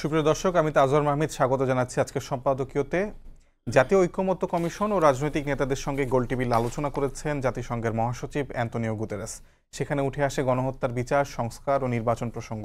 সুপ্রিয় দর্শক, আমি তাজওয়ার মাহমুদ স্বাগত জানাচ্ছি আজকের সম্পাদকীয়তে। জাতীয় ঐক্যমত্য কমিশন ও রাজনৈতিক নেতাদের সঙ্গে গোলটেবিল আলোচনা করেছেন জাতিসংঘের মহাসচিব অ্যান্তোনিও গুতেরেস। সেখানে উঠে আসে গণহত্যার বিচার, সংস্কার ও নির্বাচন প্রসঙ্গ।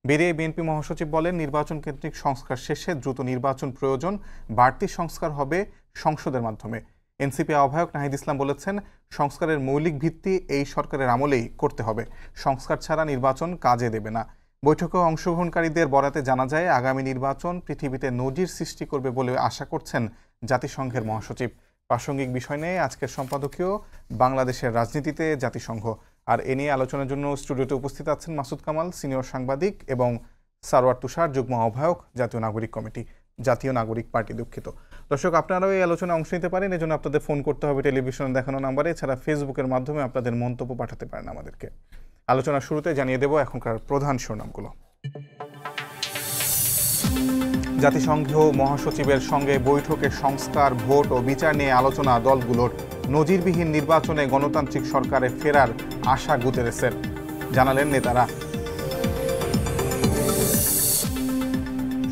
বেরিয়ে বিএনপি মহাসচিব বলেন, নির্বাচন কেন্দ্রিক সংস্কার শেষে দ্রুত নির্বাচন প্রয়োজন, বাড়তি সংস্কার হবে সংসদের মাধ্যমে। এনসিপি আহ্বায়ক নাহিদ ইসলাম বলেছেন, সংস্কারের মৌলিক ভিত্তি এই সরকারের আমলেই করতে হবে, সংস্কার ছাড়া নির্বাচন কাজে দেবে না। বৈঠকে অংশগ্রহণকারীদের বরাতে জানা যায়, আগামী নির্বাচন পৃথিবীতে নজির সৃষ্টি করবে বলে আশা করছেন জাতিসংঘের মহাসচিব। প্রাসঙ্গিক বিষয় নিয়ে আজকের সম্পাদকীয় বাংলাদেশের রাজনীতিতে জাতিসংঘ। আর এ নিয়ে আলোচনার জন্য স্টুডিওতে উপস্থিত আছেন মাসুদ কামাল, সিনিয়র সাংবাদিক, এবং সারোয়ার তুষার, যুগ্ম আহ্বায়ক, জাতীয় নাগরিক পার্টি। দুঃখিত দর্শক, আপনারাও এই আলোচনায় অংশ নিতে পারেন। এজন্য আপনাদের ফোন করতে হবে টেলিভিশনে দেখানো নাম্বারে, এছাড়া ফেসবুকের মাধ্যমে আপনাদের মন্তব্য পাঠাতে পারেন আমাদেরকে। আলোচনার শুরুতে জানিয়ে দেব এখনকার প্রধান শিরোনামগুলো। জাতিসংঘ মহাসচিবের সঙ্গে বৈঠকে সংস্কার, ভোট ও বিচার নিয়ে আলোচনা দলগুলোর। নজিরবিহীন নির্বাচনে গণতান্ত্রিক সরকারে ফেরার আশা গুতেরেসের, জানালেন নেতারা।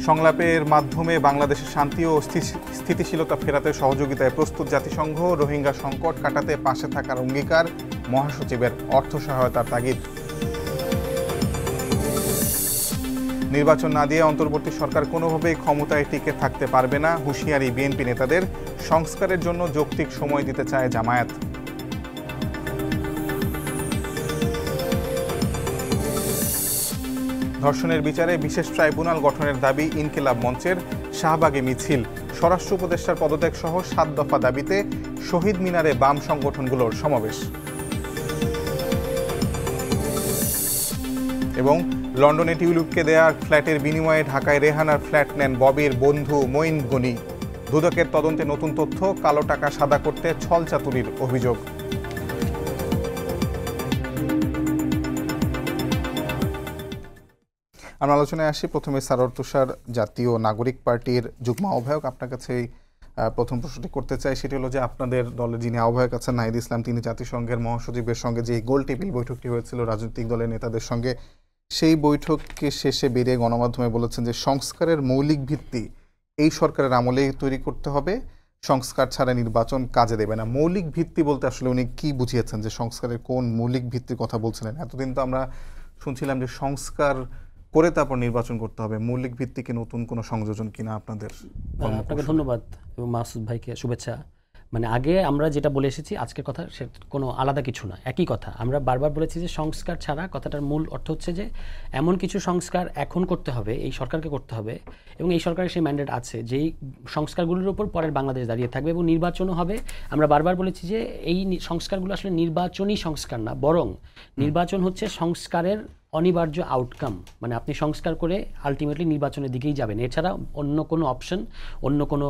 সংলাপের মাধ্যমে বাংলাদেশের শান্তি ও স্থিতিশীলতা ফেরাতে সহযোগিতায় প্রস্তুত জাতিসংঘ। রোহিঙ্গা সংকট কাটাতে পাশে থাকার অঙ্গীকার মহাসচিবের, অর্থ সহায়তার তাগিদ। নির্বাচন না দিয়ে অন্তর্বর্তী সরকার কোনোভাবেই ক্ষমতায় টিকে থাকতে পারবে না, হুঁশিয়ারি বিএনপি নেতাদের। সংস্কারের জন্য যৌক্তিক সময় দিতে চায় জামায়াত। ধর্ষণের বিচারে বিশেষ ট্রাইব্যুনাল গঠনের দাবি ইনকিলাব মঞ্চের। শাহবাগে মিছিল, স্বরাষ্ট্র উপদেষ্টার পদত্যাগ সহ 7 দফা দাবিতে শহীদ মিনারে বাম সংগঠনগুলোর সমাবেশ। এবং লন্ডনে টিউলিপকে দেয়া ফ্ল্যাটের বিনিময়ে ঢাকায় রেহানার ফ্ল্যাট নেন ববির বন্ধু মঈন গনি। দুদকের তদন্তে নতুন তথ্য, কালো টাকা সাদা করতে ছল চাতুরির অভিযোগ। আমরা আলোচনায় আসি। প্রথমে সারোয়ার তুষার, জাতীয় নাগরিক পার্টির যুগ্ম আহ্বায়ক, আপনার কাছে প্রথম প্রশ্নটি করতে চাই। সেটি হলো যে, আপনাদের দলের যিনি আহ্বায়ক আছেন নাহিদ ইসলাম, তিনি জাতিসংঘের মহাসচিবের সঙ্গে যে গোল টেবিল বৈঠকটি হয়েছিল রাজনৈতিক দলের নেতাদের সঙ্গে, সেই বৈঠককে শেষে বেরিয়ে গণমাধ্যমে বলেছেন যে সংস্কারের মৌলিক ভিত্তি এই সরকারের আমলেই তৈরি করতে হবে, সংস্কার ছাড়া নির্বাচন কাজে দেবে না। মৌলিক ভিত্তি বলতে আসলে উনি কি বুঝিয়েছেন, যে সংস্কারের কোন মৌলিক ভিত্তির কথা বলছিলেন? এতদিন তো আমরা শুনছিলাম যে সংস্কার করে তারপর নির্বাচন করতে হবে। মৌলিক ভিত্তিকে নতুন কোনো সংযোজন কিনা আপনাদের? আপনাকে ধন্যবাদ এবং মাসুদ ভাইকে শুভেচ্ছা। মানে আগে আমরা যেটা বলে এসেছি, আজকের কথা সে কোনো আলাদা কিছু না, একই কথা। আমরা বারবার বলেছি যে সংস্কার ছাড়া, কথাটার মূল অর্থ হচ্ছে যে এমন কিছু সংস্কার এখন করতে হবে, এই সরকারকে করতে হবে, এবং এই সরকারের সেই ম্যান্ডেট আছে যেই সংস্কারগুলোর উপর পরের বাংলাদেশ দাঁড়িয়ে থাকবে এবং নির্বাচনও হবে। আমরা বারবার বলেছি যে এই সংস্কারগুলো আসলে নির্বাচনী সংস্কার না, বরং নির্বাচন হচ্ছে সংস্কারের অনিবার্য আউটকাম। মানে আপনি সংস্কার করে আলটিমেটলি নির্বাচনের দিকেই যাবেন, এছাড়া অন্য কোনো অপশন, অন্য কোনো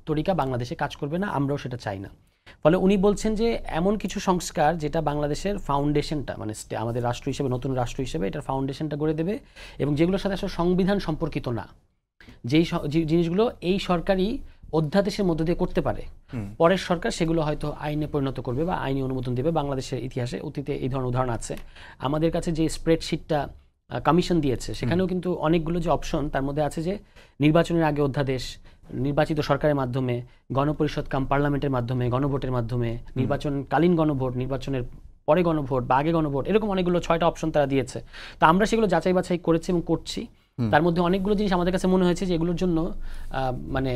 তরিকা বাংলাদেশে কাজ করবে না, আমরাও সেটা চাই না। ফলে উনি বলছেন যে এমন কিছু সংস্কার যেটা বাংলাদেশের ফাউন্ডেশনটা, মানে আমাদের রাষ্ট্র হিসেবে, নতুন রাষ্ট্র হিসেবে এটার ফাউন্ডেশনটা গড়ে দেবে, এবং যেগুলোর সাথে আসলে সংবিধান সম্পর্কিত না, যেই জিনিসগুলো এই সরকারই অধ্যাদেশের মধ্য দিয়ে করতে পারে, পরের সরকার সেগুলো হয়তো আইনে পরিণত করবে বা আইনি অনুমোদন দেবে। বাংলাদেশের ইতিহাসে অতীতে এই ধরনের উদাহরণ আছে। আমাদের কাছে যে স্প্রেডশিটটা কমিশন দিয়েছে, সেখানেও কিন্তু অনেকগুলো যে অপশন, তার মধ্যে আছে যে নির্বাচনের আগে অধ্যাদেশ, নির্বাচিত সরকারের মাধ্যমে, গণপরিষদ কাম পার্লামেন্টের মাধ্যমে, গণভোটের মাধ্যমে, নির্বাচনকালীন গণভোট, নির্বাচনের পরে গণভোট বা আগে গণভোট, এরকম অনেকগুলো 6টা অপশন তারা দিয়েছে। তো আমরা সেগুলো যাচাই বাছাই করেছি এবং করছি। তার মধ্যে অনেকগুলো জিনিস আমাদের কাছে মনে হয়েছে যে এগুলোর জন্য মানে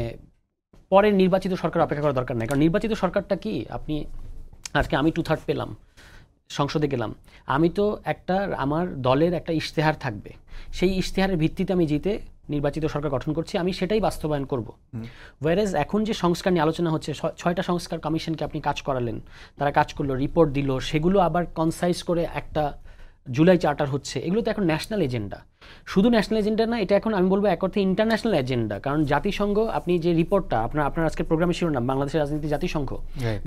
পরের নির্বাচিত সরকার অপেক্ষা করার দরকার নেই। কারণ নির্বাচিত সরকারটা কি, আপনি আজকে আমি 2/3 পেলাম, সংসদে গেলাম, আমি তো আমার দলের একটা ইশতেহার থাকবে, সেই ইশতেহারের ভিত্তিতে আমি জিতে নির্বাচিত সরকার গঠন করছি, আমি সেটাই বাস্তবায়ন করব। ওয়ারেজ এখন যে সংস্কার নিয়ে আলোচনা হচ্ছে, 6টা সংস্কার কমিশনকে আপনি কাজ করালেন, তারা কাজ করলো, রিপোর্ট দিল, সেগুলো আবার কনসাইজ করে একটা জুলাই চার্টার হচ্ছে, এগুলো তো এখন ন্যাশনাল এজেন্ডা। শুধু ন্যাশনাল এজেন্ডা না, এটা এখন আমি বলবো এক অর্থে ইন্টারন্যাশনাল এজেন্ডা। কারণ জাতিসংঘ, আপনি যে রিপোর্টটা, আপনার আজকের প্রোগ্রামে শিরোনাম বাংলাদেশের রাজনীতি জাতিসংঘ,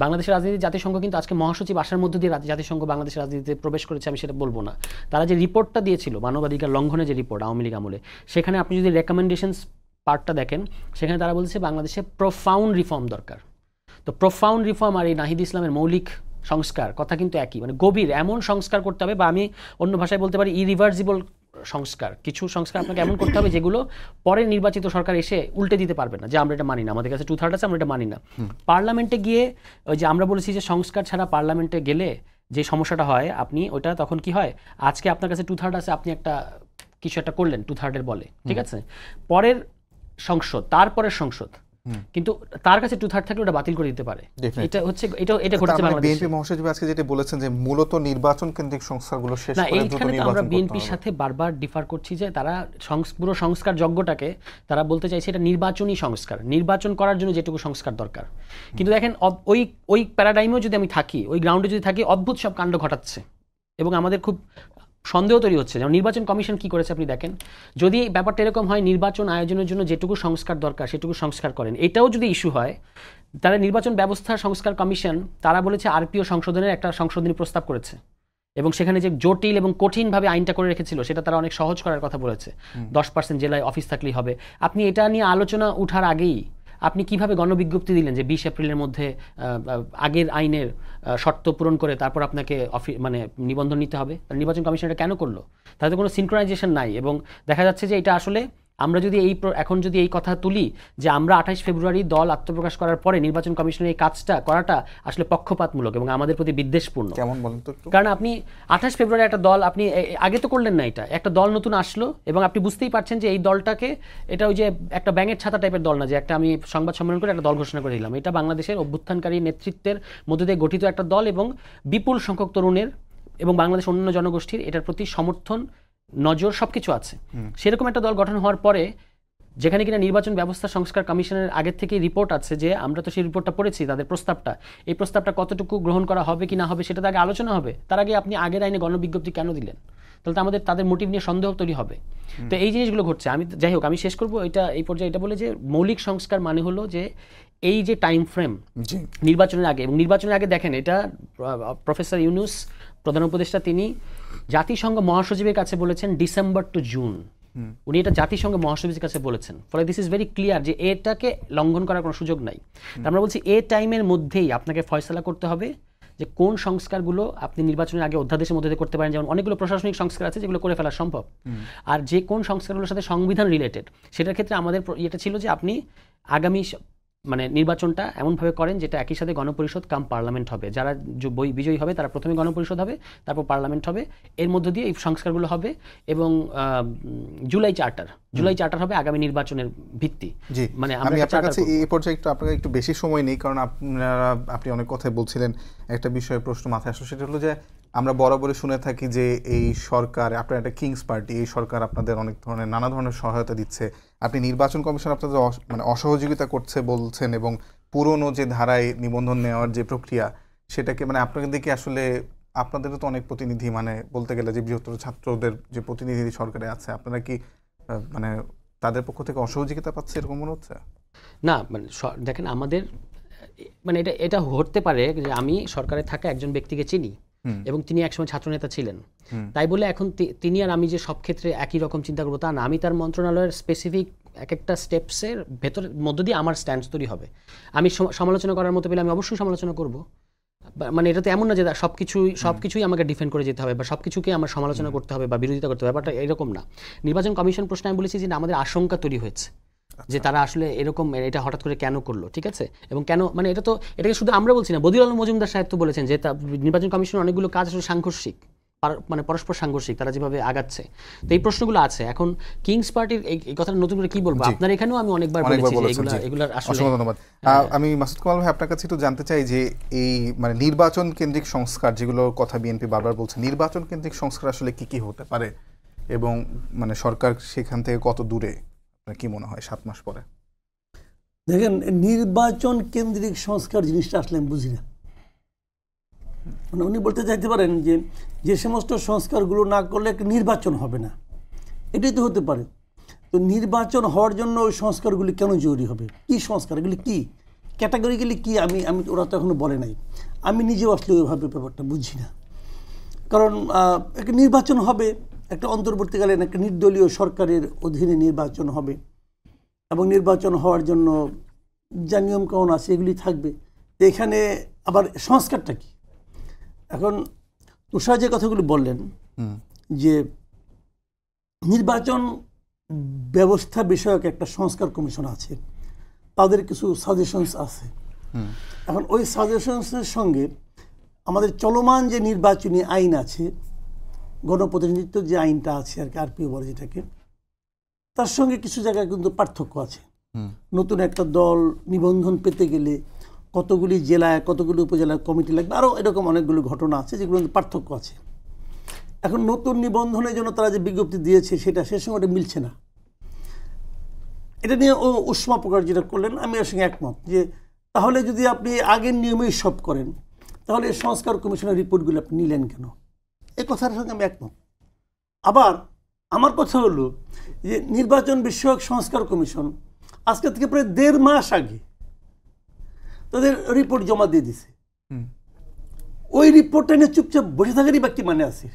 বাংলাদেশের রাজনীতি জাতিসংঘ কিন্তু আজকে মহাসচিব আসার মধ্য দিয়ে জাতিসংঘ বাংলাদেশের রাজনীতিতে প্রবেশ করেছে, আমি সেটা বলবো না। তারা যে রিপোর্টটা দিয়েছিল, মানবাধিকার লঙ্ঘনের যে রিপোর্ট আওয়ামী লীগ আমলে, সেখানে আপনি যদি রেকমেন্ডেশনস পার্টটা দেখেন, সেখানে তারা বলছে বাংলাদেশে প্রোফাউন্ড রিফর্ম দরকার। তো প্রোফাউন্ড রিফর্ম আর এই নাহিদ ইসলামের মৌলিক সংস্কার কথা কিন্তু একই, মানে গভীর এমন সংস্কার করতে হবে, বা আমি অন্য ভাষায় বলতে পারি ইরিভার্সিবল সংস্কার, কিছু সংস্কার আপনাকে এমন করতে হবে যেগুলো পরে নির্বাচিত সরকার এসে উল্টে দিতে পারবে না, যে আমরা এটা মানি না, আমাদের কাছে 2/3 আছে, আমরা এটা মানি না। পার্লামেন্টে গিয়ে ওই যে আমরা বলেছি যে সংস্কার ছাড়া পার্লামেন্টে গেলে যে সমস্যাটা হয়, আপনি ওটা তখন কি হয়, আজকে আপনার কাছে 2/3 আছে, আপনি একটা কিছু একটা করলেন 2/3 বলে, ঠিক আছে, পরের সংসদ, তারপরের সংসদ কিন্তু তার কাছে 2/3 থাকলে ওটা বাতিল করে দিতে পারে। এটা হচ্ছে এটা ঘটেছে বাংলাদেশে। বিএনপি মহাসচিব আজকে যেটা বলেছেন যে মূলত নির্বাচন কেন্দ্রিক সংস্কারগুলো শেষ না, করে দ্রুত এইখানে তো নির্বাচন আমরা করতে বিএনপির হবে। সাথে বারবার ডিফার করছি যে তারা পুরো সংস্কার যজ্ঞটাকে তারা বলতে চাইছে এটা নির্বাচনী সংস্কার, নির্বাচন করার জন্য যেটুকু সংস্কার দরকার। কিন্তু দেখেন ওই প্যারাডাইমেও যদি আমি থাকি, ওই গ্রাউন্ডে যদি থাকি, অদ্ভুত সব কাণ্ড ঘটাচ্ছে এবং আমাদের খুব সন্দেহ তৈরি হচ্ছে। যেমন নির্বাচন কমিশন কি করেছে আপনি দেখেন, যদি ব্যাপারটা এরকম হয় নির্বাচন আয়োজনের জন্য যেটুকু সংস্কার দরকার সেটুকু সংস্কার করেন, এটাও যদি ইস্যু হয়, তারা নির্বাচন ব্যবস্থা সংস্কার কমিশন তারা বলেছে আরপিও সংশোধনের একটা সংশোধনী প্রস্তাব করেছে এবং সেখানে যে জটিল এবং কঠিনভাবে আইনটা করে রেখেছিল সেটা তারা অনেক সহজ করার কথা বলেছে। 10% জেলায় অফিস থাকলেই হবে। আপনি এটা নিয়ে আলোচনা উঠার আগেই আপনি কিভাবে গণবিজ্ঞপ্তি দিলেন যে 20 এপ্রিলের মধ্যে আগের আইনের শর্ত পূরণ করে তারপর আপনাকে মানে নিবন্ধন নিতে হবে? নির্বাচন কমিশন এটা কেন করলো? তাদের কোনো সিনক্রোনাইজেশন নাই এবং দেখা যাচ্ছে যে এটা আসলে আমরা যদি এখন যদি এই কথা তুলি যে আমরা 28 ফেব্রুয়ারি দল আত্মপ্রকাশ করার পরে নির্বাচন কমিশনের এই কাজটা করাটা আসলে পক্ষপাতমূলক এবং আমাদের প্রতি বিদ্বেষপূর্ণ। কেমন বলেন তো একটু? কারণ আপনি 28 ফেব্রুয়ারি একটা দল আপনি আগে তো করলেন না, এটা একটা দল নতুন আসলো এবং আপনি বুঝতেই পারছেন যে এই দলটাকে এটা ওই যে একটা ব্যাঙের ছাতা টাইপের দল না যে একটা আমি সংবাদ সম্মেলন করে একটা দল ঘোষণা করে দিলাম। এটা বাংলাদেশের অভ্যুত্থানকারী নেতৃত্বের মধ্যে দিয়ে গঠিত একটা দল এবং বিপুল সংখ্যক তরুণের এবং বাংলাদেশ অন্যান্য জনগোষ্ঠীর এটার প্রতি সমর্থন, নজর সবকিছু আছে। সেরকম একটা দল গঠন হওয়ার পরে যেখানে কিনা নির্বাচন ব্যবস্থা সংস্কার কমিশনের আগের থেকেই রিপোর্ট আছে, যে আমরা তো সেই রিপোর্টটা পড়েছি, তাদের প্রস্তাবটা, এই প্রস্তাবটা কতটুকু গ্রহণ করা হবে কি না হবে সেটা আগে আলোচনা হবে। তার আগে আপনি আগের আইনে গণবিজ্ঞপ্তি কেন দিলেন? তাহলে তো তাদের মোটিভ নিয়ে সন্দেহ তৈরি হবে। তো এই জিনিসগুলো ঘটছে। যাই হোক, আমি শেষ করবো এই পর্যায়ে এটা বলে যে মৌলিক সংস্কার মানে হলো যে এই যে টাইম ফ্রেম নির্বাচনের আগে, এবং নির্বাচনের আগে দেখেন এটা প্রফেসর ইউনূস প্রধান উপদেষ্টা তিনি জাতিসংঘ মহাসচিবের কাছে বলেছেন ডিসেম্বর টু জুন, উনি এটা জাতিসংঘ মহাসচিবের কাছে বলেছেন। ফলে দিস ইজ ভেরি ক্লিয়ার যে এটাকে লঙ্ঘন করার কোনো সুযোগ নাই। আমরা বলছি এই টাইমের মধ্যেই আপনাকে ফয়সালা করতে হবে যে কোন সংস্কারগুলো আপনি নির্বাচনের আগে অধ্যাদেশের মধ্যে করতে পারেন। যেমন অনেকগুলো প্রশাসনিক সংস্কার আছে যেগুলো করে ফেলা সম্ভব, আর যে কোন সংস্কারগুলোর সাথে সংবিধান রিলেটেড সেটার ক্ষেত্রে আমাদের এটা ছিল যে আপনি আগামী মানে নির্বাচনটা এমনভাবে করেন যেটা একই সাথে গণপরিষদ কাম পার্লামেন্ট হবে। যারা বিজয়ী হবে তারা প্রথমে গণপরিষদ হবে, তারপর পার্লামেন্ট হবে, এর মধ্য দিয়ে এই সংস্কারগুলো হবে এবং জুলাই চার্টার হবে আগামী নির্বাচনের ভিত্তি। মানে আমি আপনার কাছে এই পর্যায়ে আপনাকে একটু বেশি সময় নেই, কারণ আপনি অনেক কথাই বলছিলেন। একটা বিষয়ে প্রশ্ন মাথায় আসলো, সেটা হলো যে আমরা বরাবরই শুনে থাকি যে এই সরকার, আপনার একটা কিংস পার্টি, এই সরকার আপনাদের অনেক ধরনের নানা ধরনের সহায়তা দিচ্ছে। আপনি নির্বাচন কমিশন আপনাদের মানে অসহযোগিতা করছে বলছেন এবং পুরনো যে ধারায় নিবন্ধন নেওয়ার যে প্রক্রিয়া সেটাকে মানে আপনাদের দিকে আসলে আপনাদেরও তো অনেক প্রতিনিধি, মানে বলতে গেলে যে বৃহত্তর ছাত্রদের যে প্রতিনিধি সরকারে আছে, আপনারা কি মানে তাদের পক্ষ থেকে অসহযোগিতা পাচ্ছে এরকম মনে হচ্ছে? না, মানে দেখেন আমাদের মানে এটা হতে পারে যে আমি সরকারে থাকা একজন ব্যক্তিকে চিনি এবং তিনি একসময় ছাত্রনেতা ছিলেন, তাই বলে এখন তিনি আর আমি যে সব ক্ষেত্রে একই রকম চিন্তা করবো তা না। আমি তার মন্ত্রণালয়ের স্পেসিফিক এক একটা স্টেপসের মধ্য দিয়ে আমার স্ট্যান্ড তৈরি হবে। আমি সমালোচনা করার মতো পেলে আমি অবশ্যই সমালোচনা করব। মানে এটা তো এমন না যে সবকিছুই আমাকে ডিফেন্ড করে যেতে হবে বা সবকিছুকে আমার সমালোচনা করতে হবে বা বিরোধিতা করতে হবে, ব্যাপারটা এরকম না। নির্বাচন কমিশন প্রশ্নে আমি বলেছি যে আমাদের আশঙ্কা তৈরি হয়েছে যে তারা আসলে এরকম এটা হঠাৎ করে কেন করলো, ঠিক আছে, এবং কেন মানে এটাকে শুধু আমরা বলছি না, বদিউল আলম মজুমদার সাহেব তো বলেছেন যে নির্বাচন কমিশনের অনেকগুলো কাজ আসলে সাংঘর্ষিক, মানে পরস্পর সাংঘর্ষিক, তারা যেভাবে আগাচ্ছে। তো এই প্রশ্নগুলো আছে। এখন কিংস পার্টির এই কথাটা নতুন করে কি বলবো, আপনার এখানেও আমি অনেকবার বলেছি যে এগুলা আসলে। ধন্যবাদ। আমি মাসুদ কামাল ভাই আপনার কাছে একটু জানতে চাই যে এই মানে নির্বাচন কেন্দ্রিক সংস্কার যেগুলোর কথা বিএনপি বারবার বলছে, নির্বাচন কেন্দ্রিক সংস্কার আসলে কি কি হতে পারে এবং মানে সরকার সেখান থেকে কত দূরে, কি মনে হয় 7 মাস পরে? দেখেন, নির্বাচন কেন্দ্রিক সংস্কার জিনিসটা আসলে আমি বুঝি না। মানে উনি বলতে চাইতে পারেন যে সমস্ত সংস্কারগুলো না করলে একটা নির্বাচন হবে না, এটাই তো হতে পারে। তো নির্বাচন হওয়ার জন্য ওই সংস্কারগুলি কেন জরুরি হবে? কি সংস্কার এগুলি, কি ক্যাটাগরিগুলি কি? আমি ওরা তো এখনো বলে নাই। আমি নিজেও আসলে ওইভাবে ব্যাপারটা বুঝি না। কারণ একটা নির্বাচন হবে, একটা অন্তর্বর্তীকালীন একটা নির্দলীয় সরকারের অধীনে নির্বাচন হবে এবং নির্বাচন হওয়ার জন্য যা নিয়মকানুন আছে এগুলি থাকবে। তো এখানে আবার সংস্কারটা কি? এখন তুষার যে কথাগুলি বললেন যে নির্বাচন ব্যবস্থা বিষয়ক একটা সংস্কার কমিশন আছে, তাদের কিছু সাজেশনস আছে। এখন ওই সাজেশনসের সঙ্গে আমাদের চলমান যে নির্বাচনী আইন আছে, গণপ্রতিনিধিত্ব যে আইনটা আছে আর কি, আরপিও বলে যেটাকে, তার সঙ্গে কিছু জায়গায় কিন্তু পার্থক্য আছে। নতুন একটা দল নিবন্ধন পেতে গেলে কতগুলি জেলায় কতগুলি উপজেলায় কমিটি লাগবে, আরও এরকম অনেকগুলো ঘটনা আছে যেগুলো পার্থক্য আছে। এখন নতুন নিবন্ধনের জন্য তারা যে বিজ্ঞপ্তি দিয়েছে সেটা সে সঙ্গে ওটা মিলছে না। এটা নিয়ে ও উষ্মা প্রকাশ যেটা করলেন, আমি এর সঙ্গে একমত যে তাহলে যদি আপনি আগের নিয়মেই সব করেন তাহলে সংস্কার কমিশনের রিপোর্টগুলো আপনি নিলেন কেন, এই কথার সঙ্গে আমি একমত। আবার আমার কথা হলো যে নির্বাচন বিষয়ক সংস্কার কমিশন আজকে থেকে প্রায় 1.5 মাস আগে তাদের রিপোর্ট জমা দিয়ে দিছে। ওই রিপোর্টটা নিয়ে চুপচাপ বসে থাকারই বা কি মানে আছে?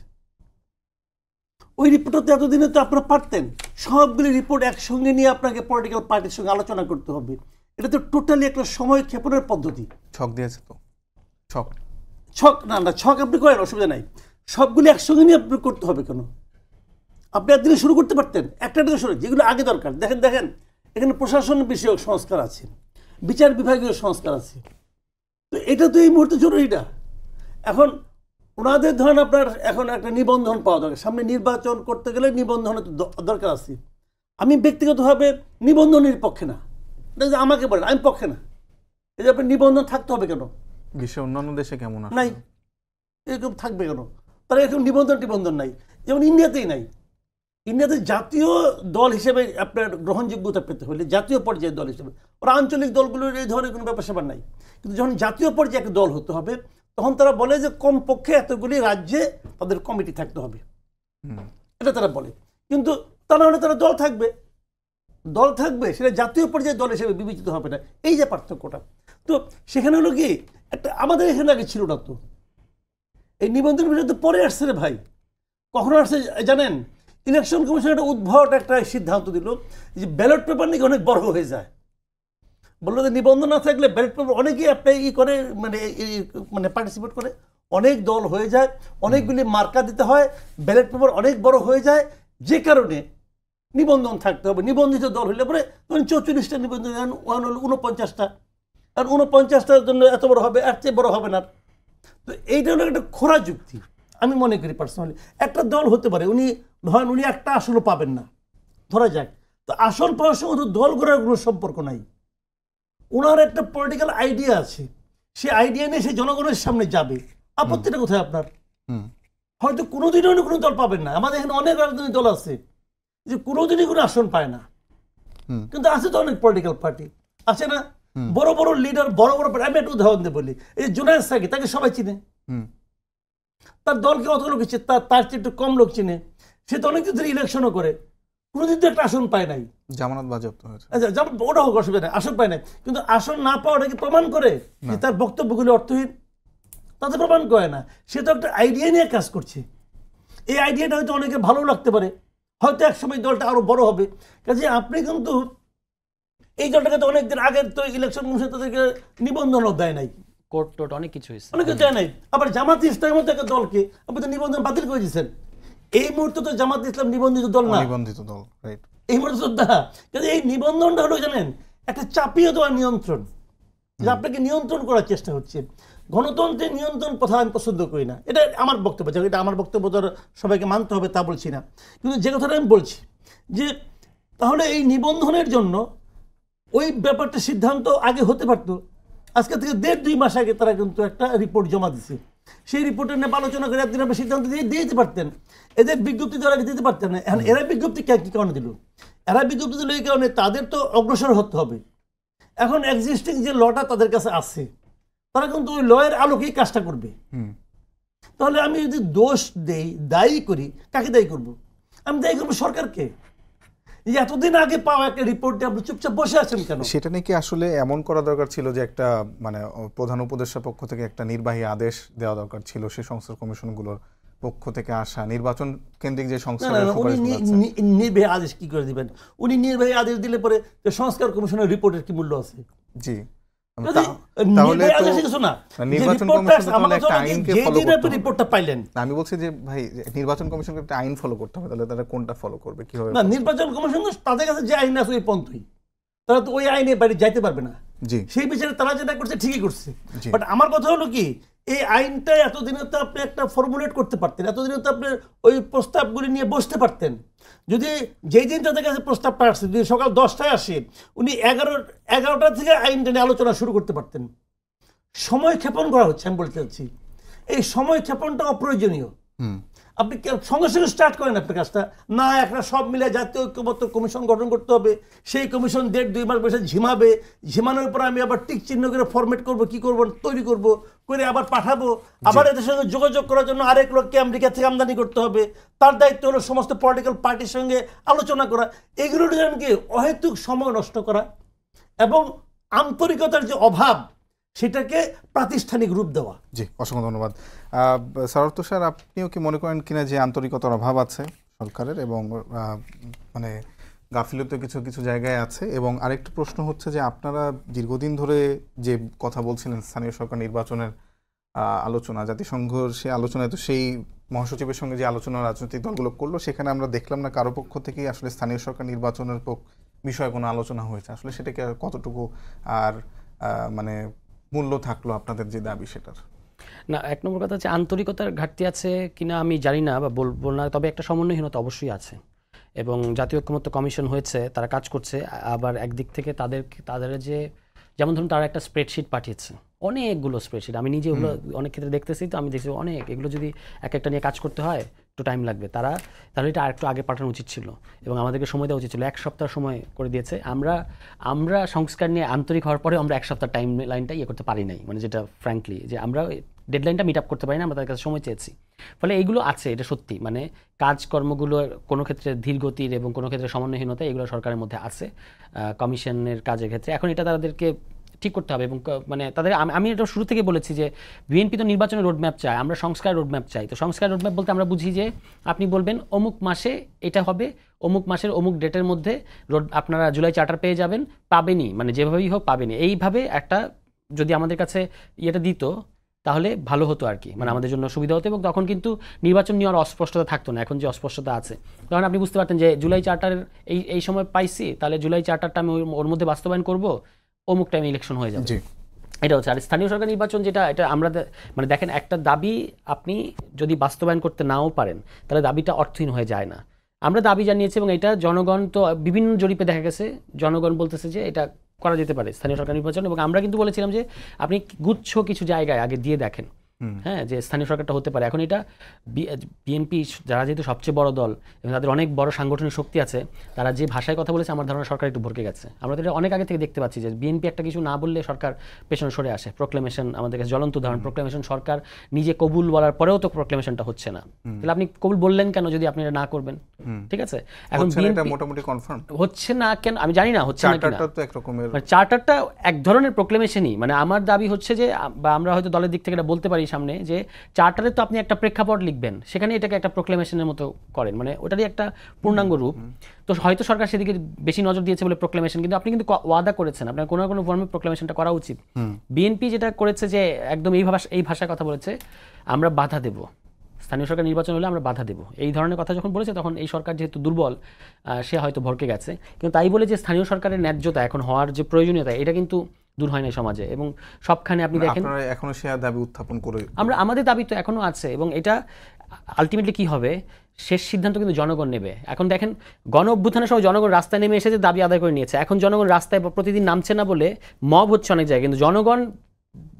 ওই রিপোর্টটা তো এতদিনে তো আপনারা পারতেন, সবগুলি রিপোর্ট একসঙ্গে নিয়ে আপনাকে পলিটিক্যাল পার্টির সঙ্গে আলোচনা করতে হবে। এটা তো টোটালি একটা সময় ক্ষেপণের পদ্ধতি। ছক দিয়েছে তো, ছক না ছক আপনি করেন, অসুবিধা নাই, সবগুলি একসঙ্গে নিয়ে আপনি করতে হবে কেন? আপনি একদিনে শুরু করতে পারতেন, একটা দিকে শুরু, যেগুলো আগে দরকার। দেখেন এখানে প্রশাসন বিষয়ক সংস্কার আছে, বিচার বিভাগীয় সংস্কার আছে, তো এটা তো এই মুহূর্তে জরুরি না। এখন ওনাদের ধরেন আপনার এখন একটা নিবন্ধন পাওয়া দরকার, সামনে নির্বাচন করতে গেলে নিবন্ধনের দরকার আছে। আমি ব্যক্তিগতভাবে নিবন্ধনের পক্ষে না, আমাকে বলেন, আমি পক্ষে না। এই যে আপনার নিবন্ধন থাকতে হবে কেন? বিশ্বের অন্যান্য দেশে কেমন নাই, এরকম থাকবে কেন? তারা এরকম নিবন্ধন নাই, যেমন ইন্ডিয়াতেই নাই। ইন্ডিয়াতে জাতীয় দল হিসেবে আপনার গ্রহণযোগ্যতা পেতে হলে জাতীয় পর্যায়ের দল হিসেবে, ওরা আঞ্চলিক দলগুলোর এই ধরনের কোনো ব্যাপার স্যাপার নাই, কিন্তু যখন জাতীয় পর্যায়ে একটা দল হতে হবে তখন তারা বলে যে কমপক্ষে এতগুলি রাজ্যে তাদের কমিটি থাকতে হবে, এটা তারা বলে। কিন্তু তা না হলে তারা দল থাকবে সেটা জাতীয় পর্যায়ের দল হিসেবে বিবেচিত হবে না, এই যে পার্থক্যটা। তো সেখানে হলো কি একটা আমাদের এখানে আগে ছিল না, তো এই নিবন্ধন বিষয় তো পরে আসছে রে ভাই। কখনো আসছে জানেন? ইলেকশন কমিশন একটা উদ্ভট একটা সিদ্ধান্ত দিল যে ব্যালট পেপার নাকি অনেক বড় হয়ে যায়। বললো যে নিবন্ধন না থাকলে ব্যালট পেপার অনেকেই আপনি করে মানে পার্টিসিপেট করে, অনেক দল হয়ে যায়, অনেকগুলি মার্কা দিতে হয়, ব্যালট পেপার অনেক বড় হয়ে যায়, যে কারণে নিবন্ধন থাকতে হবে। নিবন্ধিত দল হলে পরে 44টা নিবন্ধন, 49টা, আর 49টার জন্য এত বড় হবে, এর চেয়ে বড় হবে না। তো এইটা হলো একটা খোরা যুক্তি আমি মনে করি পার্সোনালি। একটা দল হতে পারে উনি ধরেন উনি একটা আসনও পাবেন না, ধরা যাক, তো আসন পাওয়ার সঙ্গে তো দল গড়ার কোনো সম্পর্ক নাই। ওনার একটা পলিটিক্যাল আইডিয়া আছে, সে আইডিয়া নিয়ে সে জনগণের সামনে যাবে, আপত্তিটা কোথায় আপনার? হয়তো কোনোদিনও উনি কোনো দল পাবেন না। আমাদের এখানে অনেক রাজনৈতিক দল আছে যে কোনোদিনই কোনো আসন পায় না, কিন্তু আছে তো অনেক পলিটিক্যাল পার্টি, আছে না? বড় বড় লিডার, বড় বড়, আমি একটা উদাহরণ দিয়ে বলি, এই যে জুনায়েদ সাকি, তাকে সবাই চিনে, তার দলকে অত লোক চিনে, তার চেয়ে একটু কম লোক চিনে, সে তো অনেকদিন ধরে ইলেকশনও করে, কোনোদিন তো একটা আসন পায় নাই। জামানত বাজেয়াপ্ত হয়েছে, আচ্ছা ওটা হোক, অসুবিধা নেই, আসন পায় নাই, কিন্তু আসন না পাওয়াটা কি প্রমাণ করে যে তার বক্তব্যগুলি অর্থহীন? তাতে প্রমাণ করে না। সে তো একটা আইডিয়া নিয়ে কাজ করছে, এই আইডিয়াটা হয়তো অনেকে ভালো লাগতে পারে, হয়তো একসময় দলটা আরো বড় হবে। কাজে আপনি কিন্তু এই দলটাকে তো অনেকদিন আগের তো ইলেকশন কমিশন তাদেরকে নিবন্ধনও দেয় নাই, কোর্ট টোট অনেক কিছু হয়েছে, অনেকে দেয় নাই। আবার জামাত ইসলামের মতো একটা দলকে আপনি তো নিবন্ধন বাতিল করে দিয়েছেন। এই মুহূর্তে তো জামাত ইসলাম নিবন্ধিত দল না, নিবন্ধিত দল, রাইট? এই মুহূর্তে তো না। কিন্তু এই নিবন্ধনটা হলো জানেন একটা চাপিয়ে দেওয়া নিয়ন্ত্রণ, যে আপনাকে নিয়ন্ত্রণ করার চেষ্টা হচ্ছে। গণতন্ত্রের নিয়ন্ত্রণ কথা আমি পছন্দ করি না, এটা আমার বক্তব্য, এটা আমার বক্তব্য তো সবাইকে মানতে হবে তা বলছি না, কিন্তু যে কথাটা আমি বলছি যে তাহলে এই নিবন্ধনের জন্য ওই ব্যাপারটা সিদ্ধান্ত আগে হতে পারতো। আজকে থেকে 1.5-2 মাস আগে তারা কিন্তু একটা রিপোর্ট জমা দিচ্ছে, সেই রিপোর্টের নিয়ে আলোচনা করে একদিন আপনি সিদ্ধান্ত দিয়ে দিতে পারতেন। এদের বিজ্ঞপ্তি তারা দিতে পারতেন না। এখন এরা বিজ্ঞপ্তি কী কারণে দিল? এরা বিজ্ঞপ্তি দিল এই কারণে তাদের তো অগ্রসর হতে হবে। এখন এক্সিস্টিং যে লটা তাদের কাছে আছে, তারা কিন্তু ওই লয়ের আলোকেই কাজটা করবে। তাহলে আমি যদি দোষ দেই, দায়ী করি, কাকে দায়ী করব? আমি দায়ী করবো সরকারকে। এতদিন আগে পাওয়া একটা রিপোর্টে আপনি চুপচাপ বসে আছেন কেন? সেটা নাকি আসলে এমন করা দরকার ছিল যে একটা মানে প্রধান উপদেষ্টার পক্ষ থেকে একটা নির্বাহী আদেশ দেওয়া দরকার ছিল, সেই সংস্কার কমিশনগুলোর পক্ষ থেকে আসা নির্বাচন কেন্দ্রিক যে সংস্কারের সুপারিশগুলো আছে। নির্বাহী আদেশ কি করে দিবেন? উনি নির্বাহী আদেশ দিলে পরে সংস্কার কমিশনের রিপোর্টের কি মূল্য আছে? জি, তাহলে তো কিছু না, নির্বাচন কমিশন তাহলে একটা আইনকে ফলো করতে হবে। রিপোর্টটা পাইলেন আমি বলছি যে ভাই নির্বাচন কমিশনকে একটা আইন ফলো করতে হবে, তাহলে তারা কোনটা ফলো করবে, কিভাবে? না, নির্বাচন কমিশন তাদের কাছে যে আইন আছে ওই পন্থই, তারা তো ওই আইনে বাইরে যাইতে পারবে না। জি, সেই বিচারে তারা যেটা করছে ঠিকই করছে। জি। বাট আমার কথা হলো কি, এই আইনটা এতদিনে তো আপনি একটা ফর্মুলেট করতে পারতেন, এতদিনে তো আপনি ওই প্রস্তাবগুলি নিয়ে বসতে পারতেন। যদি যেই দিন তাদের কাছে প্রস্তাবটা আসছে, যদি সকাল 10টায় আসে, উনি 11টা থেকে আইনটা নিয়ে আলোচনা শুরু করতে পারতেন। সময় ক্ষেপণ করা হচ্ছে, আমি বলতে চাচ্ছি এই সময় ক্ষেপণটা অপ্রয়োজনীয়। আপনি সঙ্গে সঙ্গে স্টার্ট করেন আপনার কাজটা না, একটা সব মিলে জাতীয় ঐক্যবদ্ধ কমিশন গঠন করতে হবে, সেই কমিশন 1.5-2 মাস বসে ঝিমাবে, ঝিমানোর পর আমি আবার টিক চিহ্ন করে ফরম্যাট করবো, কি করবো, তৈরি করবো, করে আবার পাঠাবো, আবার এদের সঙ্গে যোগাযোগ করার জন্য আরেক লোককে আমেরিকা থেকে আমদানি করতে হবে, তার দায়িত্ব হলো সমস্ত পলিটিক্যাল পার্টির সঙ্গে আলোচনা করা। এগুলোর জন্য কি অহেতুক সময় নষ্ট করা এবং আন্তরিকতার যে অভাব সেটাকে প্রাতিষ্ঠানিক রূপ দেওয়া। জি, অসংখ্য ধন্যবাদ। সারোয়ার তুষার, আপনিও কি মনে করেন কিনা যে আন্তরিকতার অভাব আছে সরকারের এবং মানে গাফিলতি কিছু কিছু জায়গায় আছে? এবং আরেকটা প্রশ্ন হচ্ছে যে আপনারা দীর্ঘদিন ধরে যে কথা বলছিলেন স্থানীয় সরকার নির্বাচনের আলোচনা, জাতিসংঘের সেই আলোচনায়, তো সেই মহাসচিবের সঙ্গে যে আলোচনা রাজনৈতিক দলগুলো করলো, সেখানে আমরা দেখলাম না কারো পক্ষ থেকেই আসলে স্থানীয় সরকার নির্বাচনের বিষয়ে কোনো আলোচনা হয়েছে। আসলে সেটাকে আর কতটুকু আর মানে মূল্য থাকলো আপনাদের যে দাবি সেটার? না, এক নম্বর কথা হচ্ছে আন্তরিকতার ঘাটতি আছে কিনা আমি জানি না বা বলবো না, তবে একটা সমন্বয়হীনতা অবশ্যই আছে। এবং জাতীয় ঐক্যমত্য কমিশন হয়েছে, তারা কাজ করছে। আবার একদিক থেকে তাদের যে যেমন ধরুন তারা একটা স্প্রেডশিট পাঠিয়েছে, অনেকগুলো স্প্রেডশিট, আমি নিজে ওগুলো অনেক ক্ষেত্রে দেখতেছি, তো আমি দেখছি অনেক, এগুলো যদি এক একটা নিয়ে কাজ করতে হয় একটু টাইম লাগবে। তাহলে এটা আরেকটু আগে পাঠানো উচিত ছিল এবং আমাদেরকে সময় দেওয়া উচিত ছিল। 1 সপ্তাহ সময় করে দিয়েছে। আমরা সংস্কার নিয়ে আন্তরিক হওয়ার পরে আমরা 1 সপ্তাহ টাইম লাইনটা করতে পারি নাই, মানে যেটা ফ্র্যাঙ্কলি যে আমরা ডেডলাইনটা মিট আপ করতে পারি না, আমরা তাদের কাছে সময় চেয়েছি। ফলে এইগুলো আছে, এটা সত্যি, মানে কাজকর্মগুলোর কোনো ক্ষেত্রে ধীরগতির এবং কোনো ক্ষেত্রে সমন্বয়হীনতা এগুলো সরকারের মধ্যে আছে কমিশনের কাজের ক্ষেত্রে। এখন এটা তাদেরকে ঠিক করতে হবে এবং মানে তাদের আমি এটা শুরু থেকে বলেছি যে বিএনপি তো নির্বাচনের রোডম্যাপ চায়, আমরা সংস্কার রোডম্যাপ চাই। তো সংস্কার রোডম্যাপ বলতে আমরা বুঝি যে আপনি বলবেন অমুক মাসে এটা হবে, অমুক মাসের অমুক ডেটের মধ্যে আপনারা জুলাই চার্টার পেয়ে যাবেন, পাবেনই, মানে যেভাবেই হোক পাবেনই। এইভাবে একটা যদি আমাদের কাছে ইয়েটা দিত তাহলে ভালো হতো আর কি, মানে আমাদের জন্য সুবিধা হতো এবং তখন কিন্তু নির্বাচন নিয়ে আর অস্পষ্টতা থাকতো না। এখন যে অস্পষ্টতা আছে, তখন আপনি বুঝতে পারতেন যে জুলাই চার্টারের এই সময় পাইছি, তাহলে জুলাই চার্টারটা আমি ওর মধ্যে বাস্তবায়ন করবো, অমুক টাইমে ইলেকশন হয়ে যাবে। এটা হচ্ছে। আর স্থানীয় সরকার নির্বাচন যেটা, এটা আমরা মানে দেখেন, একটা দাবি আপনি যদি বাস্তবায়ন করতে নাও পারেন তাহলে দাবিটা অর্থহীন হয়ে যায় না। আমরা দাবি জানিয়েছি এবং এটা জনগণ তো বিভিন্ন জরিপে দেখা গেছে, জনগণ বলতেছে যে এটা করা যেতে পারে স্থানীয় সরকার নির্বাচন। এবং আমরা কিন্তু বলেছিলাম যে আপনি গুচ্ছ কিছু জায়গায় আগে দিয়ে দেখেন, হ্যাঁ, যে স্থানীয় সরকারটা হতে পারে। এখন এটা বিএনপি যারা যেহেতু সবচেয়ে বড় দল এবং তাদের অনেক বড় সাংগঠনিক শক্তি আছে, তারা যে ভাষায় কথা বলেছে আমার ধারণা সরকার একটু ভরকে গেছে। আমরা তো এটা অনেক আগে থেকে দেখতে পাচ্ছি যে বিএনপি একটা কিছু না বললে সরকার পেছনে সরে আসে। প্রোক্লেমেশন আমাদের কাছে জ্বলন্ত উদাহরণ, প্রোক্লেমেশন সরকার নিজে কবুল বলার পরেও তো প্রোক্লেমেশনটা হচ্ছে না। তাহলে আপনি কবুল বললেন কেন যদি আপনি এটা না করবেন? ঠিক আছে, এখন মোটামুটি কনফার্ম হচ্ছে না কেন আমি জানি না, হচ্ছে না কিনা। তো এক রকমের চার্টারটা এক ধরনের প্রোক্লেমেশনই, মানে আমার দাবি হচ্ছে যে, বা আমরা হয়তো দলের দিক থেকে এটা বলতে পারি সামনে, যে চার্টারে তো আপনি একটা প্রেক্ষাপট লিখবেন, সেখানে এটাকে একটা প্রোক্লেমেশনের মতো করেন, মানে ওটারই একটা পূর্ণাঙ্গ রূপ। তো হয়তো সরকার সেদিকে বেশি নজর দিয়েছে বলে প্রোক্লেমেশন, কিন্তু আপনি কিন্তু ওয়াদা করেছেন আপনার কোনো না কোনো ফর্মে প্রোক্লেমেশনটা করা উচিত। বিএনপি যেটা করেছে যে একদম এই ভাষায় কথা বলেছে, আমরা বাধা দেব, স্থানীয় সরকার নির্বাচন হলে আমরা বাধা দেব, এই ধরনের কথা যখন বলেছে তখন এই সরকার যেহেতু দুর্বল, সে হয়তো ভরকে গেছে। কিন্তু তাই বলে যে স্থানীয় সরকারের ন্যায্যতা এখন হওয়ার যে প্রয়োজনীয়তা, এটা কিন্তু দূর হয় না সমাজে। এবং সবখানে আপনি দেখেন এখনো সে দাবি উত্থাপন করে, আমাদের দাবি তো এখনো আছে এবং এটা আলটিমেটলি কি হবে শেষ সিদ্ধান্ত কিন্তু জনগণ নেবে। এখন দেখেন, গণ অভ্যুত্থানের সময় জনগণ রাস্তায় নেমে এসেছে, দাবি আদায় করে নিয়েছে। এখন জনগণ রাস্তায় প্রতিদিন নামছে না বলে মব হচ্ছে অনেক জায়গায়, কিন্তু জনগণ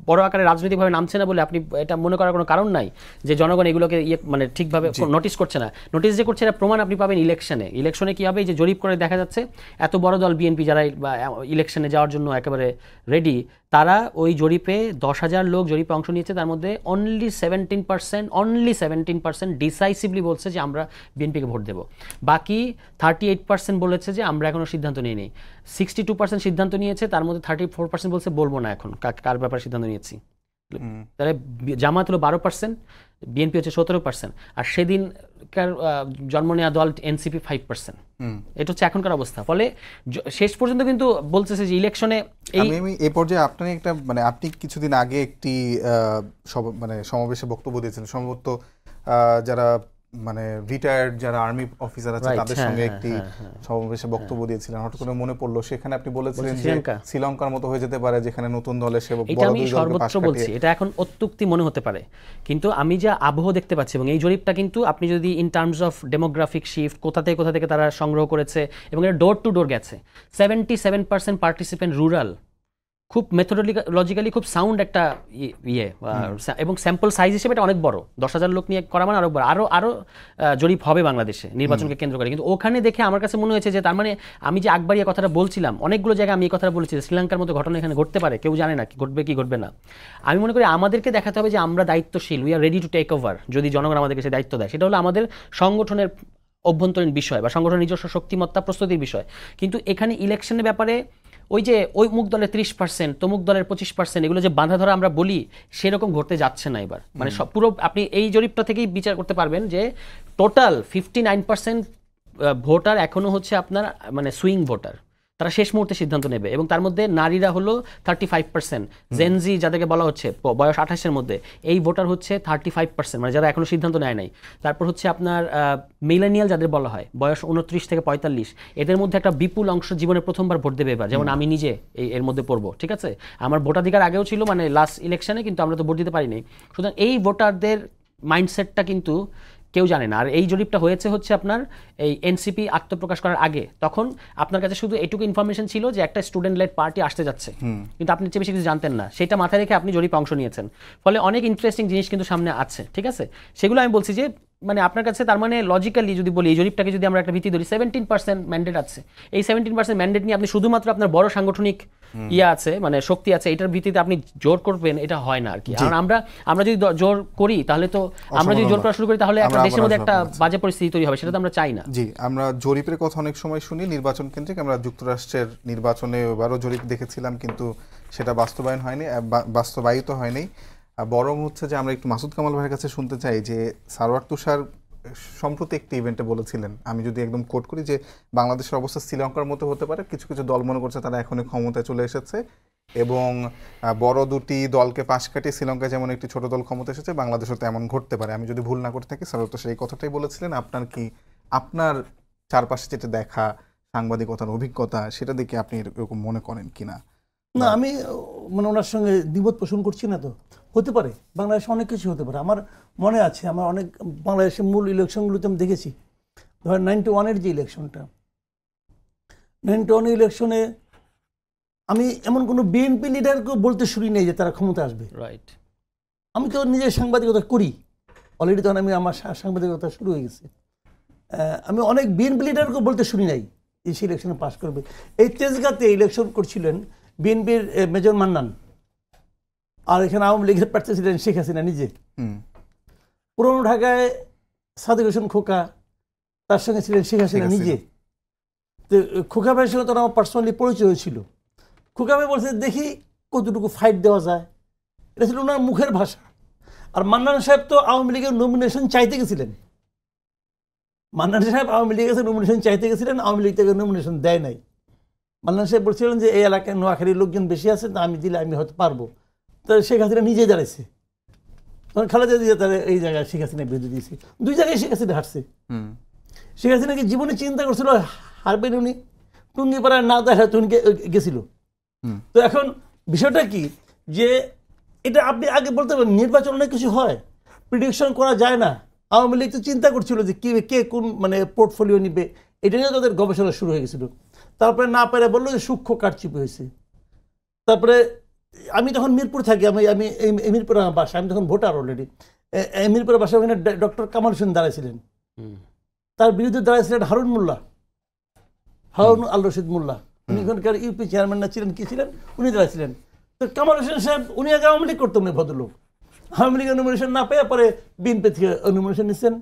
বড় আকারে রাজনৈতিকভাবে নামছে না বলে আপনি এটা মনে করার কোনো কারণ নাই যে জনগণ এগুলোকে মানে ঠিকভাবে নোটিস করছে না। নোটিস যে করছে, এটা প্রমাণ আপনি পাবেন ইলেকশনে কি হবে, যে জরিপ করে দেখা যাচ্ছে এত বড় দল বিএনপি যারা ইলেকশনে যাওয়ার জন্য একেবারে রেডি, তারা ওই জরিপে 10,000 লোক জরিপে অংশ নিয়েছে, তার মধ্যে অনলি 17% ডিসাইসিভলি বলছে যে আমরা বিএনপিকে ভোট দেব। বাকি 38% বলেছে যে আমরা এখনো সিদ্ধান্ত নিয়ে নিই। 62% সিদ্ধান্ত নিয়েছে, তার মধ্যে 34% বলছে বলবো না এখন কার ব্যাপারে সিদ্ধান্ত নিয়েছি। তাহলে জামাত হলো 12%, বিএনপি হচ্ছে 17%, আর সেদিনকার জন্ম নেওয়া দল এনসিপি 5%। এটা হচ্ছে এখনকার অবস্থা। ফলে শেষ পর্যন্ত কিন্তু বলতেছে যে ইলেকশনে আমি এই পর্যায়ে আপনার একটা মানে আপনি কিছুদিন আগে একটি মানে সমাবেশে বক্তব্য দিয়েছিলেন, সম্ভবত যারা মানে রিটায়ার্ড যারা আর্মি অফিসার আছে তাদের সঙ্গে একটি সমাবেশে বক্তব্য দিয়েছিলেন, হঠাৎ করে মনে পড়লো সেখানে আপনি বলেছিলেন যে শ্রীলঙ্কার মতো হয়ে যেতে পারে যেখানে নতুন দলে সে এটা আমি সর্বত্র বলছি, এটা এখন অত্যুক্তি মনে হতে পারে, কিন্তু আমি যা আবহ দেখতে পাচ্ছি, এবং এই জরিপটা কিন্তু আপনি যদি in terms of demographic shift কোথা থেকে তারা সংগ্রহ করেছে, এবং এটা ডোর টু ডোর গেছে, 77% পার্টিসিপেন্ট রুরাল, খুব মেথোডোলজিক্যালি খুব সাউন্ড একটা এবং স্যাম্পল সাইজ হিসেবে এটা অনেক বড়, 10,000 লোক নিয়ে করা মানে আরও জরিপ হবে বাংলাদেশে নির্বাচনকে কেন্দ্র করে। কিন্তু ওখানে দেখে আমার কাছে মনে হয়েছে যে তার মানে আমি যে আকবরিয়া কথাটা বলছিলাম, অনেকগুলো জায়গায় আমি এই কথাটা বলেছি যে শ্রীলঙ্কার মতো ঘটনা এখানে ঘটতে পারে, কেউ জানে না কি ঘটবে কি ঘটবে না। আমি মনে করি আমাদেরকে দেখাতে হবে যে আমরা দায়িত্বশীল, we are ready to take over, যদি জনগণ আমাদেরকে সে দায়িত্ব দেয়। সেটা হলো আমাদের সংগঠনের অভ্যন্তরীণ বিষয় বা সংগঠনের নিজস্ব শক্তিমত্তা প্রস্তুতির বিষয়। কিন্তু এখানে ইলেকশনের ব্যাপারে ওই যে ওই মুখ দলের 30%, তমুক দলের 25%, এগুলো যে বাঁধা ধরা আমরা বলি, সেরকম ঘটতে যাচ্ছে না এবার। মানে সব পুরো আপনি এই জরিপটা থেকেই বিচার করতে পারবেন যে টোটাল 59% ভোটার এখনো হচ্ছে আপনার মানে সুইং ভোটার, তারা শেষ মুহূর্তে সিদ্ধান্ত নেবে, এবং তার মধ্যে নারীরা হলো 35%, জেনজি যাদেরকে বলা হচ্ছে বয়স 28-এর মধ্যে, এই ভোটার হচ্ছে 35%, মানে যারা এখনো সিদ্ধান্ত নেয় নাই। তারপর হচ্ছে আপনার মিলেনিয়াল যাদের বলা হয়, বয়স 29 থেকে 45, এদের মধ্যে একটা বিপুল অংশ জীবনে প্রথমবার ভোট দেবে এবার, যেমন আমি নিজে এর মধ্যে পড়বো, ঠিক আছে। আমার ভোটাধিকার আগেও ছিল, মানে লাস্ট ইলেকশনে, কিন্তু আমরা তো ভোট দিতে পারিনি। সুতরাং এই ভোটারদের মাইন্ডসেটটা কিন্তু কেউ জানে না। আর এই জরিপটা হচ্ছে আপনার এই এনসিপি আত্মপ্রকাশ করার আগে, তখন আপনার কাছে শুধু এইটুকু ইনফরমেশন ছিল যে একটা স্টুডেন্ট লেড পার্টি আসতে যাচ্ছে, কিন্তু আপনি চেয়ে বেশি কিছু জানতেন না। সেটা মাথায় রেখে আপনি জরিপে অংশ নিয়েছেন, ফলে অনেক ইন্টারেস্টিং জিনিস কিন্তু সামনে আছে, ঠিক আছে। সেগুলো আমি বলছি যে মানে আপনার কাছে তার মানে লজিক্যালি যদি বলি, এই জরিপটাকে যদি আমরা একটা ভিত্তি ধরি, 17% ম্যান্ডেট আছে। এই 17% ম্যান্ডেট নিয়ে আপনি শুধুমাত্র আপনার বড় সাংগঠনিক আছে, মানে শক্তি আছে, এটার ভিত্তিতে আপনি জোর করবেন, এটা হয় না আর কি। কারণ আমরা যদি জোর করি, তাহলে তো আমরা যদি জোর করা শুরু করি, তাহলে একটা দেশের মধ্যে একটা বাজে পরিস্থিতি তৈরি হবে, সেটা তো আমরা চাই না। জি, আমরা জরিপের কথা অনেক সময় শুনি নির্বাচন কেন্দ্রিক। আমরা যুক্তরাষ্ট্রের নির্বাচনে এবারও জরিপ দেখেছিলাম, কিন্তু সেটা বাস্তবায়িত হয়নি। বরং হচ্ছে যে আমরা একটু মাসুদ কামাল ভাইয়ের কাছে শুনতে চাই যে সারওয়ার তুষার সম্প্রতি একটি ইভেন্টে বলেছিলেন, আমি যদি একদম কোট করি, যে বাংলাদেশের অবস্থা শ্রীলঙ্কার মতো হতে পারে, কিছু কিছু দল মনে করছে তারা এখনই ক্ষমতায় চলে এসেছে, এবং বড় দুটি দলকে পাশ কাটিয়ে শ্রীলঙ্কায় যেমন একটি ছোট দল ক্ষমতা এসেছে, বাংলাদেশও তেমন ঘটতে পারে। আমি যদি ভুল না করে থাকি, সারওয়ার তুষার এই কথাটাই বলেছিলেন। আপনার চারপাশে যেটা দেখা সাংবাদিকতার অভিজ্ঞতা, সেটা দেখে আপনি এরকম মনে করেন কিনা? না, আমি মানে ওনার সঙ্গে দ্বিমত পোষণ করছি না। তো হতে পারে, বাংলাদেশে অনেক কিছু হতে পারে। আমার মনে আছে, আমার অনেক বাংলাদেশের মূল ইলেকশনগুলোতে আমি দেখেছি। ধরেন 91-এর যে ইলেকশনটা, 91 ইলেকশনে আমি এমন কোনো বিএনপি লিডারকে বলতে শুনি নেই যে তারা ক্ষমতা আসবে। রাইট। আমি তো নিজের সাংবাদিকতা করি অলরেডি, তখন আমার সাংবাদিকতা শুরু হয়ে গেছে। আমি অনেক বিএনপি লিডারকে বলতে শুনি নাই যে সে ইলেকশনে পাস করবে। এই তেজগাঁতে ইলেকশন করছিলেন বিএনপির মেজর মান্নান, আর এখানে আওয়ামী লীগের প্রার্থী ছিলেন শেখ হাসিনা নিজে। পুরনো ঢাকায় সাদেক হোসেন খোকা, তার সঙ্গে ছিলেন শেখ হাসিনা নিজে। তো খোকা ভাইয়ের সঙ্গে তখন আমার পার্সোনালি পরিচয় হয়েছিল। খোকা ভাই বলছে দেখি কতটুকু ফাইট দেওয়া যায়, এটা ছিল ওনার মুখের ভাষা। আর মান্নান সাহেব তো আওয়ামী লীগের নমিনেশন চাইতে গেছিলেন। মান্নান সাহেব আওয়ামী লীগের কাছে নমিনেশন চাইতে গেছিলেন, আওয়ামী লীগ থেকে নমিনেশন দেয় নাই। মান্নান সাহেব বলছিলেন যে এই এলাকায় নোয়াখালীর লোকজন বেশি আছে, তা আমি দিলে আমি হয়তো পারবো। তো শেখ হাসিনা নিজেই দাঁড়াইছে, তখন খালেদা জিয়া তারা এই জায়গায় শেখ হাসিনা বিরুদ্ধে দিয়েছে। দুই জায়গায় শেখ হাসিনা হারছে। শেখ হাসিনাকে জীবনে চিন্তা করছিল হারবেন উনি, টুঙ্গিপাড়ায় না দেখা উনি গেছিল। তো এখন বিষয়টা কি, যে এটা আপনি আগে বলতে পারেন নির্বাচন অনেক কিছু হয়, প্রিডিকশন করা যায় না। আওয়ামী লীগ তো চিন্তা করছিল যে কে কোন মানে পোর্টফোলিও নিবে, এটা নিয়ে তাদের গবেষণা শুরু হয়ে গেছিল। তারপরে না পেরে বললো যে সূক্ষ্ম কারচুপি হয়েছে। তারপরে আমি তখন মিরপুর থাকি, আমি মিরপুরে আমার বাসা, আমি তখন ভোটার অলরেডি। মিরপুরের বাসা, ওখানে ডক্টর কামাল হোসেন দাঁড়াইছিলেন, তার বিরুদ্ধে দাঁড়াইছিলেন হারুন আল রশিদ মোল্লা, উনি এখানকার ইউপি চেয়ারম্যান না ছিলেন, কি ছিলেন, উনি দাঁড়াইছিলেন। তো কামাল হোসেন সাহেব উনি আগে আওয়ামী লীগ করতেন না, ভদ্রলোক। আওয়ামী লীগের নমিনেশন না পেয়ে পরে বিএনপি থেকে নমিনেশন নিচ্ছেন।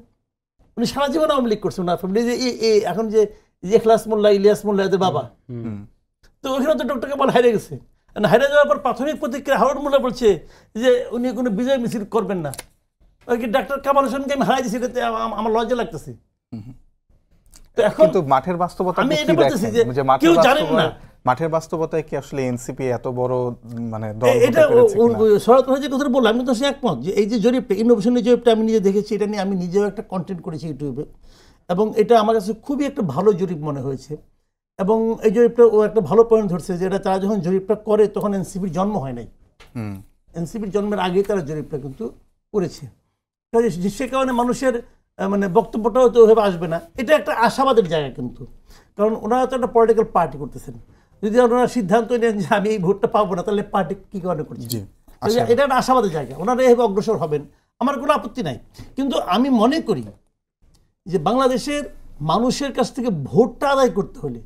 উনি সারা জীবন আওয়ামী লীগ করছেন না, এখন যে এখলাস মোল্লা, ইলিয়াস মোল্লা এদের বাবা। তো ওখানে তো ডক্টর কামাল হারিয়ে গেছে। হারিয়ে যাওয়ার পর প্রাথমিক প্রতিক্রিয়া হাওয়ার্ড মুলার বলছে যে উনি কোনো বিজয় মিছিল করবেন না। ওই কি ডাক্তার কামাল হোসেনকে আমি হারাই দিয়েছি, এটাতে আমার লজ্জা লাগতেছে। তো এখন কিন্তু মাঠের বাস্তবতা আমি কি এটা বলতেছি দেখেন? যে মাঠের কেউ জানেন না। মাঠের বাস্তবতায় কি আসলে এনসিপি এত বড় মানে দল এটা হতে পেরেছে কিনা? শরৎ ভাই যে কথাটা বললাম, আমি তো সে একমত যে এই যে জরিপটা, ইনোভেশনের জরিপটা আমি নিজে দেখেছি, এটা নিয়ে আমি নিজেও একটা কন্টেন্ট করেছি ইউটিউবে, এবং এটা আমার কাছে খুবই একটা ভালো জরিপ মনে হয়েছে। এবং এই জরিপটা ও একটা ভালো পয়েন্ট ধরছে যে এটা তারা যখন জরিপটা করে তখন এনসিপির জন্ম হয় নাই, এনসিপির জন্মের আগেই তারা জরিপটা কিন্তু করেছে। সে কারণে মানুষের মানে বক্তব্যটাও তো ওইভাবে আসবে না। এটা একটা আশাবাদের জায়গা কিন্তু, কারণ ওনারা তো একটা পলিটিক্যাল পার্টি করতেছেন। যদি ওনারা সিদ্ধান্ত নেন যে আমি এই ভোটটা পাবো না, তাহলে পার্টি কী কারণে করছে? এটা একটা আশাবাদের জায়গা, ওনারা এভাবে অগ্রসর হবেন, আমার কোনো আপত্তি নাই। কিন্তু আমি মনে করি যে বাংলাদেশের মানুষের কাছ থেকে ভোটটা আদায় করতে হলে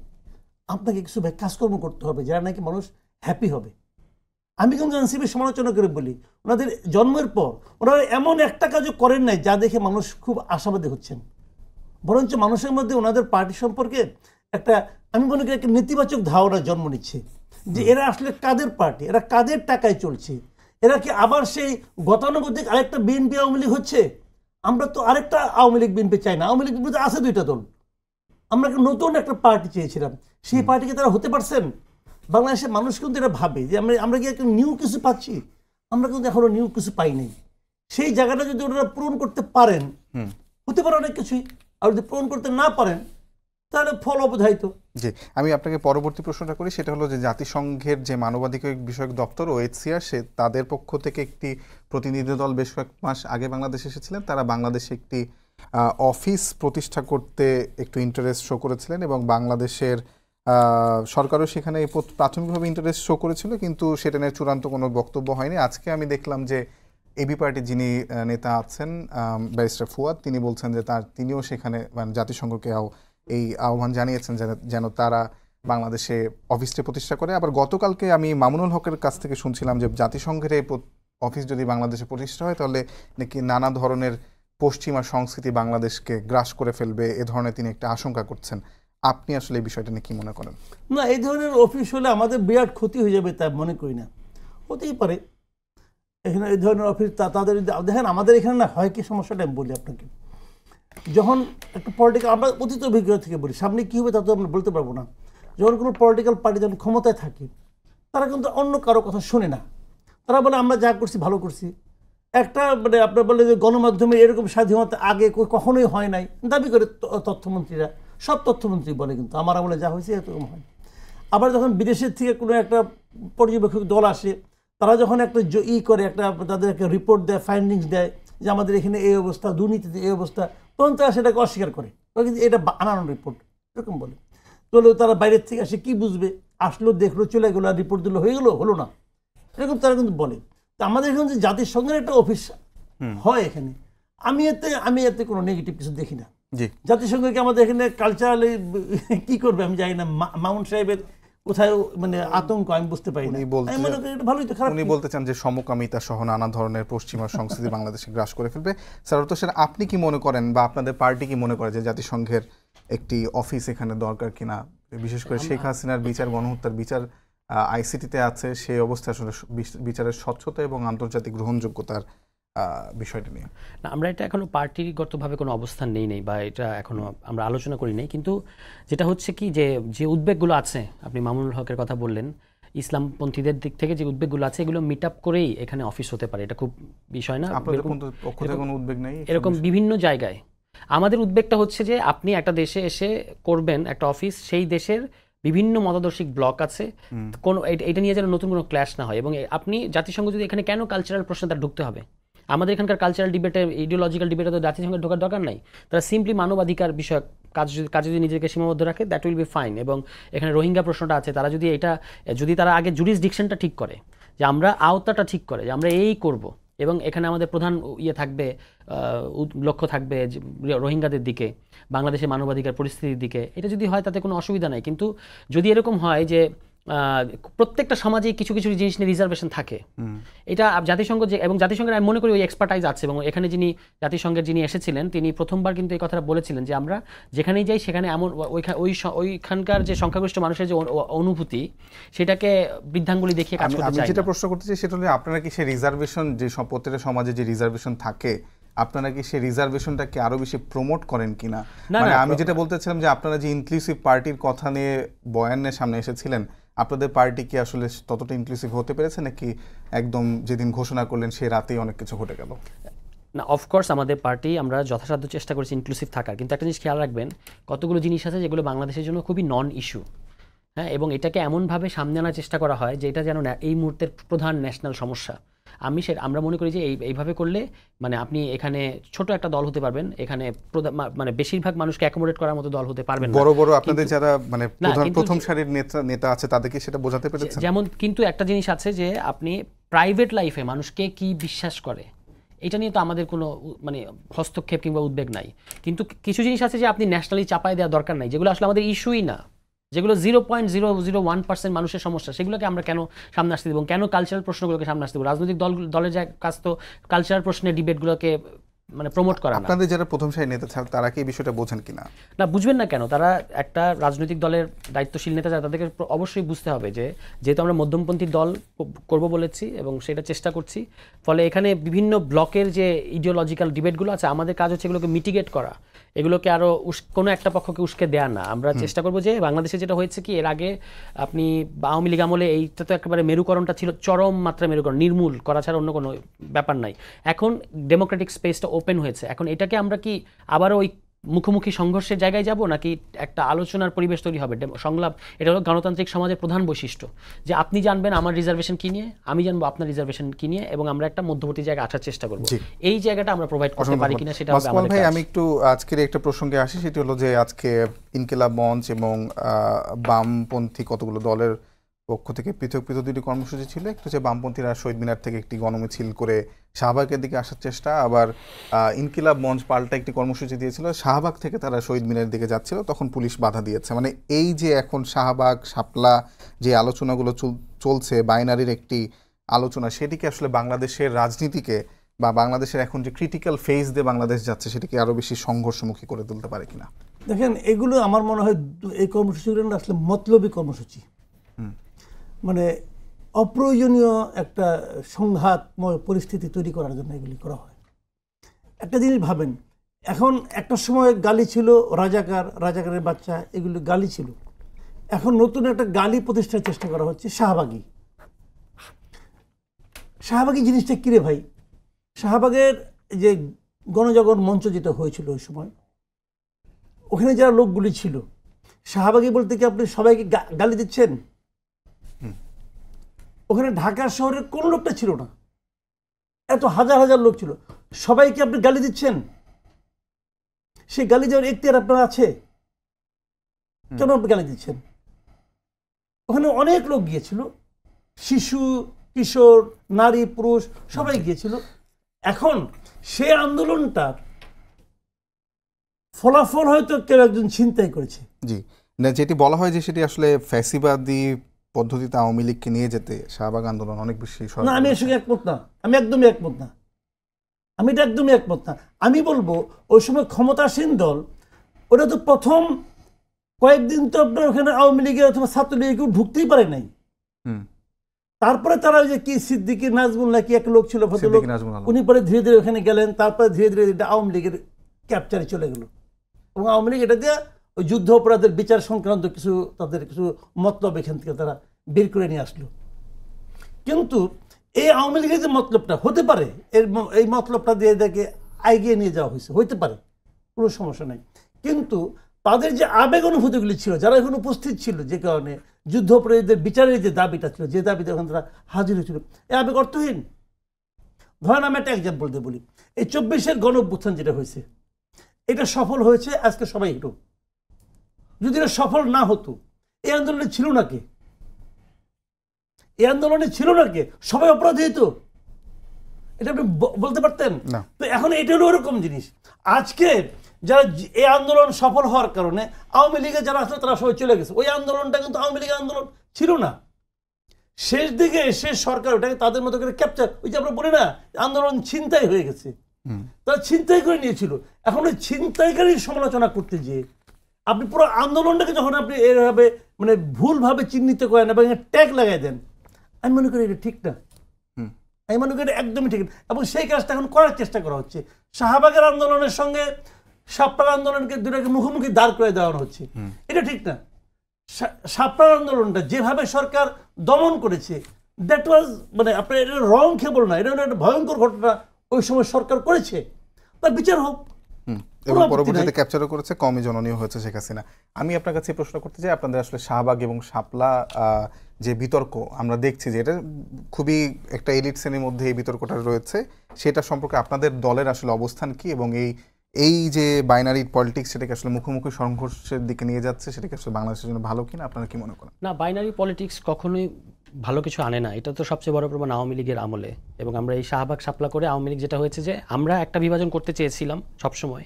আপনাকে কিছু কাজকর্ম করতে হবে যারা নাকি মানুষ হ্যাপি হবে। আমি কিন্তু এনসিপির সমালোচনা করে বলি, ওনাদের জন্মের পর ওনারা এমন একটা কাজও করেন নাই যা দেখে মানুষ খুব আশাবাদী হচ্ছেন, বরঞ্চ মানুষের মধ্যে ওনাদের পার্টি সম্পর্কে একটা, আমি মনে করি একটা নেতিবাচক ধারণা জন্ম নিচ্ছে যে এরা আসলে কাদের পার্টি, এরা কাদের টাকায় চলছে, এরা কি আবার সেই গতানুগতিক আরেকটা বিএনপি আওয়ামী লীগ হচ্ছে? আমরা তো আরেকটা আওয়ামী লীগ বিএনপি চাই না, আওয়ামী লীগ বিএনপি আছে দুইটা দল, আমরা নতুন একটা পার্টি চেয়েছিলাম, সেই পার্টিকে তারা হতে পারছেন? বাংলাদেশের মানুষ কিন্তু এটা ভাবে যে আমরা কি একটা নিউ কিছু পাচ্ছি, আমরা কিন্তু এখনো নিউ কিছু পাই নাই। সেই জায়গাটা যদি ওনারা পূরণ করতে পারেন, হতে পারে অনেক কিছুই, আর যদি পূরণ করতে না পারেন তাহলে ফল অবধারিত। জি, আমি আপনাকে পরবর্তী প্রশ্নটা করি, সেটা হলো যে জাতিসংঘের যে মানবাধিকার বিষয়ক দপ্তর OHCR, সে তাদের পক্ষ থেকে একটি প্রতিনিধি দল বেশ কয়েক মাস আগে বাংলাদেশে এসেছিলেন। তারা বাংলাদেশে একটি অফিস প্রতিষ্ঠা করতে একটু ইন্টারেস্ট শো করেছিলেন এবং বাংলাদেশের সরকারও সেখানে প্রাথমিকভাবে ইন্টারেস্ট শো করেছিল, কিন্তু সেটা নিয়ে চূড়ান্ত কোনো বক্তব্য হয়নি। আজকে আমি দেখলাম যে এবি পার্টির যিনি নেতা আছেন ব্যারিস্টার ফুয়াদ, তিনি বলছেন যে তিনিও সেখানে মানে জাতিসংঘকে এই আহ্বান জানিয়েছেন যেন তারা বাংলাদেশে অফিসটি প্রতিষ্ঠা করে। আবার গতকালকে আমি মামুনুল হকের কাছ থেকে শুনছিলাম যে জাতিসংঘের এই অফিস যদি বাংলাদেশে প্রতিষ্ঠা হয় তাহলে নাকি নানা ধরনের পশ্চিমা সংস্কৃতি বাংলাদেশকে গ্রাস করে ফেলবে, এ ধরনের তিনি একটা আশঙ্কা করছেন। আপনি আসলে এই বিষয়টা নিয়ে কি মনে করেন? না, এই ধরনের অফিস হলে আমাদের বিরাট ক্ষতি হয়ে যাবে তা মনে করি না। হতেই পারে এখানে এই ধরনের অফিস তাদের, দেখেন আমাদের এখানে না হয় কি সমস্যাটা আমি বলি আপনাকে, যখন একটা পলিটিক্যাল, আমরা অতীত অভিজ্ঞতা থেকে বলি, সামনে কী হবে তা তো আমরা বলতে পারবো না। যখন কোনো পলিটিক্যাল পার্টি যখন ক্ষমতায় থাকে তারা কিন্তু অন্য কারো কথা শোনে না, তারা বলে আমরা যা করছি ভালো করছি। একটা মানে আপনার বলে যে গণমাধ্যমে এরকম স্বাধীনতা আগে কখনোই হয় নাই দাবি করে তথ্যমন্ত্রীরা, সব তথ্যমন্ত্রী বলে, কিন্তু আমার আমলে যা হয়েছে এরকম হয়। আবার যখন বিদেশের থেকে কোনো একটা পর্যবেক্ষক দল আসে, তারা যখন একটা করে একটা তাদের একটা রিপোর্ট দেয়, ফাইন্ডিংস দেয় যে আমাদের এখানে এই অবস্থা, দুর্নীতিতে এই অবস্থা, তখন তারা সেটাকে অস্বীকার করে, কিন্তু এটা বানানো রিপোর্ট এরকম বলে। তাহলে তারা বাইরের থেকে আসে কি বুঝবে, আসলো দেখলো চলে গেলো, আর রিপোর্ট দিলো হয়ে গেলো, হলো না, এরকম তারা কিন্তু বলে। তো আমাদের এখানে যে জাতিসংঘের একটা অফিস হয় এখানে, আমি এতে কোনো নেগেটিভ কিছু দেখি না। জাতিসংঘকে আমাদের এখানে কালচারালি কি করবে আমি জানি না, মামুন সাহেবের কোথায় মানে আতঙ্ক আমি বুঝতে পারি না। উনি বলতে চান যে সমকামিতা সহ নানা ধরনের পশ্চিমা সংস্কৃতি বাংলাদেশে গ্রাস করে ফেলবে। স্যার হোসেন, আপনি কি মনে করেন বা আপনাদের পার্টি কি মনে করে যে জাতিসংঘের একটি অফিস এখানে দরকার কিনা? বিশেষ করে শেখ হাসিনার বিচার, গণহত্যার বিচার আইসিটিতে আছে, সেই অবস্থায় আসলে বিচারের স্বচ্ছতা এবং আন্তর্জাতিক গ্রহণযোগ্যতার বিষয়টা নিয়ে না, আমরা এটা এখনো পার্টিগতভাবে কোনো অবস্থান নেই বা এটা এখনো আমরা আলোচনা করি নাই। কিন্তু যেটা হচ্ছে কি, যে উদ্বেগগুলো আছে, আপনি মামুনুল হকের কথা বললেন, ইসলামপন্থীদের দিক থেকে যে উদ্বেগগুলো আছে এগুলো মিট আপ করেই এখানে অফিস হতে পারে, এটা খুব বিষয় না। কোনো উদ্বেগ নেই এরকম বিভিন্ন জায়গায়। আমাদের উদ্বেগটা হচ্ছে যে আপনি একটা দেশে এসে করবেন একটা অফিস, সেই দেশের বিভিন্ন মতাদর্শিক ব্লক আছে, কোনো এটা নিয়ে যেন নতুন কোনো ক্ল্যাশ না হয়। এবং আপনি জাতিসংঘ যদি এখানে কেন কালচারাল প্রশ্নে তার ঢুকতে হবে? আমাদের এখানকার কালচারাল ডিবেটে, ইডিওলজিক্যাল ডিবেটে তো জাতিসংঘের ঢোকার দরকার নাই। তারা সিম্পলি মানবাধিকার বিষয়ক কাজ যদি নিজেকে সীমাবদ্ধ রাখে, দ্যাট উইল বি ফাইন। এবং এখানে রোহিঙ্গা প্রশ্নটা আছে, তারা যদি তারা আগে জুরিসডিকশনটা ঠিক করে, যে আমরা আওতাটা ঠিক করে যে আমরা এই করব, এবং এখানে আমাদের প্রধান থাকবে, লক্ষ্য থাকবে রোহিঙ্গাদের দিকে, বাংলাদেশের মানবাধিকার পরিস্থিতির দিকে, এটা যদি হয় তাতে কোনো অসুবিধা নাই। কিন্তু যদি এরকম হয় যে প্রত্যেকটা সমাজে কিছু কিছু জিনিস নিয়ে রিজার্ভেশন থাকে। এটা জাতিসংঘ এবং জাতিসংঘের আমি মনে করি ওই এক্সপার্টাইজ আছে, এবং এখানে জাতিসংঘের যিনি এসেছিলেন তিনি প্রথমবার কিন্তু এই কথাটা বলেছিলেন যে আমরা যেখানেই যাই সেখানে এমন ওইখানকার যে সংখ্যাগরিষ্ঠ মানুষের যে অনুভূতি সেটাকে বৃদ্ধাঙ্গুলি দেখিয়ে কাজ করতে চাই। আমি যেটা প্রশ্ন করতে চাই সেটা হলো আপনারা কি সেই রিজার্ভেশন যে প্রত্যেকটা সমাজে যে রিজার্ভেশন থাকে আপনারা কি সেই রিজার্ভেশনটাকে আরো বেশি প্রমোট করেন কিনা? মানে আমি যেটা বলতেছিলাম যে আপনারা যে ইনক্লুসিভ পার্টির কথা নিয়ে বয়ানের সামনে এসেছিলেন, আপনাদের পার্টি কি আসলে ততটা ইনক্লুসিভ হতে পেরেছে নাকি একদম যেদিন ঘোষণা করলেন সেই রাতেই অনেক কিছু ঘটে গেল? না, অফকোর্স আমাদের পার্টি আমরা যথাসাধ্য চেষ্টা করেছি ইনক্লুসিভ থাকার, কিন্তু একটা জিনিস খেয়াল রাখবেন কতগুলো জিনিস আছে যেগুলো বাংলাদেশের জন্য খুবই নন ইস্যু, হ্যাঁ, এবং এটাকে এমনভাবে সামনে আনার চেষ্টা করা হয় যে এটা যেন এই মুহূর্তের প্রধান ন্যাশনাল সমস্যা। আমরা মনে করি যে এইভাবে করলে মানে আপনি এখানে ছোট একটা দল হতে পারবেন, এখানে মানে বেশিরভাগ মানুষকে অ্যাকোমোডেট করার মতো দল হতে পারবেন না। বড় বড় আপনাদের যারা মানে প্রথম সারির নেতা আছে তাদেরকে সেটা বোঝাতে পেরেছেন? যেমন কিন্তু একটা জিনিস আছে যে আপনি প্রাইভেট লাইফে মানুষকে কি বিশ্বাস করে এটা নিয়ে তো আমাদের কোনো মানে হস্তক্ষেপ কিংবা উদ্বেগ নাই, কিন্তু কিছু জিনিস আছে যে আপনি ন্যাশনালি চাপায় দেওয়া দরকার নাই, যেগুলো আসলে আমাদের ইস্যুই না, যেগুলো 0.001% মানুষের সমস্যা, সেগুলোকে আমরা কেন সামনে আসতে দেবো, কেন কালচারাল প্রশ্নগুলোকে সামনে আসতে দেবো? রাজনৈতিক দলের যে কাজ তো কালচারাল প্রশ্নের ডিবেটগুলোকে মানে প্রমোট করা না। আপনাদের যারা প্রথম সারি নেতা তারা কি এই বিষয়টা বোঝেন কিনা? না, বুঝবেন না কেন? তারা একটা রাজনৈতিক দলের দায়িত্বশীল নেতা যারা, তাদেরকে অবশ্যই বুঝতে হবে যে যেহেতু আমরা মধ্যমপন্থী দল করব বলেছি এবং সেটা চেষ্টা করছি, ফলে এখানে বিভিন্ন ব্লকের যে ইডিওলজিক্যাল ডিবেটগুলো আছে আমাদের কাজ হচ্ছে এগুলোকে মিটিগেট করা, এগুলোকে আরও কোনো একটা পক্ষকে উস্কে দেয়া না। আমরা চেষ্টা করবো যে বাংলাদেশে যেটা হয়েছে কি এর আগে আপনি আওয়ামী লীগ আমলে এইটা তো একেবারে মেরুকরণটা ছিল চরম মাত্রা মেরুকরণ, নির্মূল করা ছাড়া অন্য কোনো ব্যাপার নাই। এখন ডেমোক্রেটিক স্পেসটা ওপেন হয়েছে, এখন এটাকে আমরা কি আবারও ওই মুখোমুখি সংঘর্ষের জায়গায় যাব নাকি একটা আলোচনার পরিবেশ তৈরি হবে? সংলাপ, এটা হলো গণতান্ত্রিক সমাজের প্রধান বৈশিষ্ট্য যে আপনি জানবেন আমার রিজার্ভেশন কি নিয়ে, আমি জানবো আপনার রিজার্ভেশন কি নিয়ে, এবং আমরা একটা মধ্যবর্তী জায়গায় আসার চেষ্টা করব। এই জায়গাটা আমরা প্রোভাইড করতে পারি কিনা সেটা হবে আমাদের কাজ। আমি একটু আজকের একটা প্রসঙ্গে আসি, সেটি হলো যে আজকে ইনকিলাব মঞ্চ এবং বামপন্থী কতগুলো দলের পক্ষ থেকে পৃথক পৃথক দুটি কর্মসূচি ছিল। একটু হচ্ছে বামপন্থীরা শহীদ মিনার থেকে একটি গণমিছিল করে শাহবাগের দিকে আসার চেষ্টা, আবার ইনকিলাব মঞ্চ পাল্টা একটি কর্মসূচি দিয়েছিল, শাহবাগ থেকে তারা শহীদ মিনারের দিকে যাচ্ছিল, তখন পুলিশ বাধা দিয়েছে। মানে এই যে এখন শাহবাগ শাপলা যে আলোচনাগুলো চলছে, বাইনারির একটি আলোচনা, সেটিকে আসলে বাংলাদেশের রাজনীতিকে বা বাংলাদেশের এখন যে ক্রিটিক্যাল ফেজ দিয়ে বাংলাদেশ যাচ্ছে সেটাকে আরও বেশি সংঘর্ষমুখী করে তুলতে পারে কিনা? দেখেন, এগুলো আমার মনে হয় এই কর্মসূচিগুলো আসলে মতলবী কর্মসূচি, মানে অপ্রয়োজনীয় একটা সংঘাতময় পরিস্থিতি তৈরি করার জন্য এগুলি করা হয়। একটা জিনিস ভাবেন, এখন একটা সময় গালি ছিল রাজাকারের বাচ্চা, এগুলি গালি ছিল, এখন নতুন একটা গালি প্রতিষ্ঠার চেষ্টা করা হচ্ছে শাহবাগী জিনিসটা কিরে ভাই? শাহবাগের যে গণজাগরণ মঞ্চ যেটা হয়েছিল ওই সময়, ওখানে যারা লোকগুলি ছিল, শাহবাগী বলতে কি আপনি সবাইকে গালি দিচ্ছেন? ওখানে ঢাকা শহরের কোন লোকটা ছিল না, এত হাজার হাজার লোক ছিল, সবাইকে আপনি গালি দিচ্ছেন? সেই গালি দেওয়ার এখতিয়ার আপনার আছে, কেন আপনি গালি দিচ্ছেন? ওখানে অনেক লোক গিয়েছিল, শিশু কিশোর নারী পুরুষ সবাই গিয়েছিল। এখন সে আন্দোলনটার ফলাফল হয়তো কেউ একজন ছিনতাই করেছে। জি, না, যেটি বলা হয় যে সেটি আসলে ফ্যাসিবাদী পদ্ধতিতে আওয়ামী লীগকে নিয়ে যেতে শাহবাগ আন্দোলন অনেক বেশি। না, আমি এর সঙ্গে একমত না, আমি একদমই একমত না, আমি এটা একদমই একমত না। আমি বলবো ওই সময় ক্ষমতাসীন দল, ওটা তো প্রথম কয়েকদিন তো আপনার ওখানে আওয়ামী লীগের অথবা ছাত্রলীগের কেউ ঢুকতেই পারে নাই। তারপরে তারা ওই যে কি সিদ্দিকী নাজমুল নাকি এক লোক ছিল ভদ্রলোক, উনি পরে ধীরে ধীরে ওখানে গেলেন, তারপরে ধীরে ধীরে এটা আওয়ামী লীগের ক্যাপচারে চলে গেল, এবং আওয়ামী লীগ এটা দিয়ে ওই যুদ্ধ অপরাধের বিচার সংক্রান্ত কিছু তাদের কিছু মতলব এখান থেকে তারা বের করে নিয়ে আসলো। কিন্তু এই আওয়ামী লীগের যে মতলবটা হতে পারে, এই মতলবটা দিয়ে এদেরকে এগিয়ে নিয়ে যাওয়া হয়েছে, হইতে পারে, কোনো সমস্যা নেই। কিন্তু তাদের যে আবেগ অনুভূতিগুলি ছিল, যারা এখন উপস্থিত ছিল, যে কারণে যুদ্ধ অপরাধীদের বিচারের যে দাবিটা ছিল, যে দাবিতে ওখানে তারা হাজির হয়েছিল, এই আবেগ অর্থহীন। ধরেন আমি একটা এক্সাম্পল দিয়ে বলি, এই 24-এর গণ অভ্যুত্থান যেটা হয়েছে, এটা সফল হয়েছে, আজকে সবাই একটু, যদি এটা সফল না হতো এই আন্দোলনে ছিল না কে? এই আন্দোলনে ছিল না কে? সবাই অপরাধী হতো, এটা আপনি বলতে পারতেন? তো এখন এটা হলো ওরকম জিনিস। আজকে যারা এই আন্দোলন সফল হওয়ার কারণে আওয়ামী লীগে যারা আসলে তারা সবাই চলে গেছে। ওই আন্দোলনটা কিন্তু আওয়ামী লীগের আন্দোলন ছিল না। শেষ দিকে এসে সরকার ওটাকে তাদের মতো করে ক্যাপচার, ওই যে আমরা বলি না আন্দোলন ছিনতাই হয়ে গেছে, তারা ছিনতাই করে নিয়েছিল। এখন ওই ছিনতাইকারীর সমালোচনা করতে যেয়ে আপনি পুরো আন্দোলনটাকে যখন আপনি এভাবে মানে ভুলভাবে চিহ্নিত করেন এবং ট্যাগ লাগাই দেন, আমি মনে করি এটা ঠিক না। আমি মনে করি একদমই ঠিক না। এবং সেই কাজটা এখন করার চেষ্টা করা হচ্ছে। শাহবাগের আন্দোলনের সঙ্গে শাপলার আন্দোলনকে দুটাকে মুখোমুখি দাঁড় করে দেওয়া হচ্ছে, এটা ঠিক না। শাপলার আন্দোলনটা যেভাবে সরকার দমন করেছে, দ্যাট ওয়াজ মানে আপনার এটা রং খেবল না, এটা একটা ভয়ঙ্কর ঘটনা ওই সময় সরকার করেছে, তার বিচার হোক। এবং পরবর্তীতে ক্যাপচারও করেছে, কমই জননীয় হয়েছে শেখ হাসিনা। আমি আপনার কাছে প্রশ্ন করতে চাই, আপনাদের আসলে শাহবাগ এবং শাপলা যে বিতর্ক আমরা দেখছি যে এটা খুবই একটা এলিট শ্রেণীর মধ্যে এই বিতর্কটা রয়েছে, সেটা সম্পর্কে আপনাদের দলের আসলে অবস্থান কি, এবং এই যে বাইনারি পলিটিক্স সেটাকে আসলে মুখোমুখি সংঘর্ষের দিকে নিয়ে যাচ্ছে, সেটাকে আসলে বাংলাদেশের জন্য ভালো কিনা আপনারা কি মনে করেন? না, বাইনারি পলিটিক্স কখনোই ভালো কিছু আনে না। এটা তো সবচেয়ে বড় প্রমাণ আওয়ামী লীগের আমলে। এবং আমরা এই শাহবাগ শাপলা করে আওয়ামী লীগ যেটা হয়েছে যে আমরা একটা বিভাজন করতে চেয়েছিলাম সবসময়,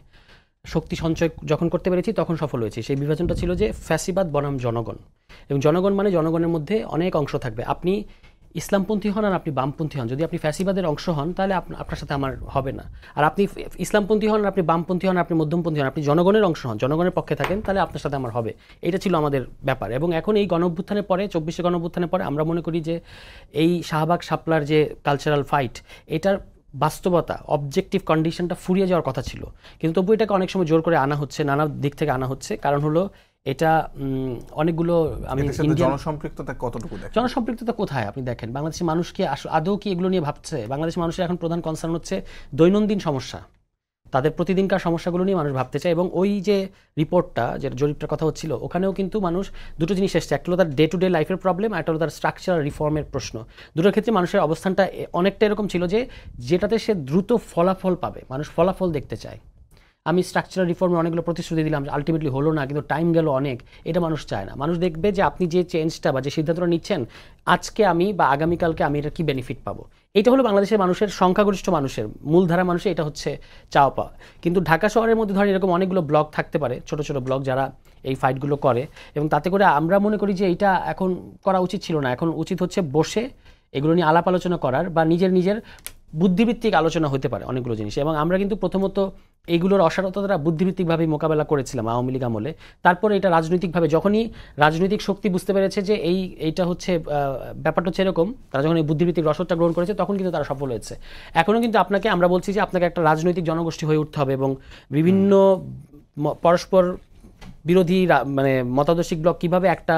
শক্তি সঞ্চয় যখন করতে পেরেছি তখন সফল হয়েছি। সেই বিভাজনটা ছিল যে ফ্যাসিবাদ বনাম জনগণ, এবং জনগণ মানে জনগণের মধ্যে অনেক অংশ থাকবে। আপনি ইসলামপন্থী হন আর আপনি বামপন্থী হন, যদি আপনি ফ্যাসিবাদের অংশ হন তাহলে আপনার সাথে আমার হবে না। আর আপনি ইসলামপন্থী হন, আপনি বামপন্থী হন, আপনি মধ্যমপন্থী হন, আপনি জনগণের অংশ হন, জনগণের পক্ষে থাকেন, তাহলে আপনার সাথে আমার হবে। এটা ছিল আমাদের ব্যাপার। এবং এখন এই গণঅভ্যুত্থানের পরে, 24শে গণঅভ্যুত্থানের পরে আমরা মনে করি যে এই শাহবাগ শাপলার যে কালচারাল ফাইট, এটার বাস্তবতা অবজেক্টিভ কন্ডিশনটা ফুরিয়ে যাওয়ার কথা ছিল, কিন্তু তবু এটাকে অনেক সময় জোর করে আনা হচ্ছে, নানা দিক থেকে আনা হচ্ছে। কারণ হলো এটা অনেকগুলো জনসম্পৃক্ততা কতটুকু দেখেন? জনসম্পৃক্ততা কোথায় আপনি দেখেন? বাংলাদেশের মানুষকে আদৌ কি এগুলো নিয়ে ভাবছে? বাংলাদেশের মানুষের এখন প্রধান কনসার্ন হচ্ছে দৈনন্দিন সমস্যা, তাদের প্রতিদিনকার সমস্যাগুলো নিয়ে মানুষ ভাবতে চায়। এবং ওই যে রিপোর্টটা, যে জরিপটার কথা হচ্ছিল, ওখানেও কিন্তু মানুষ দুটো জিনিস এসছে, একটা হলো তার ডে টু ডে লাইফের প্রবলেম, একটা হলো তার স্ট্রাকচারাল রিফর্মের প্রশ্ন। দুটোর ক্ষেত্রে মানুষের অবস্থানটা অনেকটা এরকম ছিল যে যেটাতে সে দ্রুত ফলাফল পাবে, মানুষ ফলাফল দেখতে চায়। আমি স্ট্রাকচারাল রিফর্মের অনেকগুলো প্রতিশ্রুতি দিলাম, আলটিমেটলি হলো না, কিন্তু টাইম গেল অনেক, এটা মানুষ চায় না। মানুষ দেখবে যে আপনি যে চেঞ্জটা বা যে সিদ্ধান্তটা নিচ্ছেন, আজকে আমি বা আগামীকালকে আমি এটা কি বেনিফিট পাবো। এটা হলো বাংলাদেশের মানুষের, সংখ্যাগরিষ্ঠ মানুষের, মূলধারা মানুষের এটা হচ্ছে চাওয়া পাওয়া। কিন্তু ঢাকা শহরের মধ্যে ধরেন এরকম অনেকগুলো ব্লক থাকতে পারে, ছোট ছোট ব্লক, যারা এই ফাইটগুলো করে, এবং তাতে করে আমরা মনে করি যে এটা এখন করা উচিত ছিল না। এখন উচিত হচ্ছে বসে এগুলো নিয়ে আলাপ আলোচনা করার, বা নিজের বুদ্ধিভিত্তিক আলোচনা হতে পারে অনেকগুলো জিনিস। এবং আমরা কিন্তু প্রথমত এইগুলোর অসারতাটা বুদ্ধিভিত্তিকভাবে মোকাবেলা করেছিলাম আওয়ামী লীগ আমলে। তারপরে এটা রাজনৈতিকভাবে, যখনই রাজনৈতিক শক্তি বুঝতে পেরেছে যে এইটা হচ্ছে ব্যাপারটা হচ্ছে এরকম, তারা যখন এই বুদ্ধিভিত্তিক রসদটা গ্রহণ করেছে, তখন কিন্তু তারা সফল হয়েছে। এখনও কিন্তু আমরা বলছি যে আপনাকে একটা রাজনৈতিক জনগোষ্ঠী হয়ে উঠতে হবে, এবং বিভিন্ন পরস্পর বিরোধী মানে মতাদর্শিক ব্লক কিভাবে একটা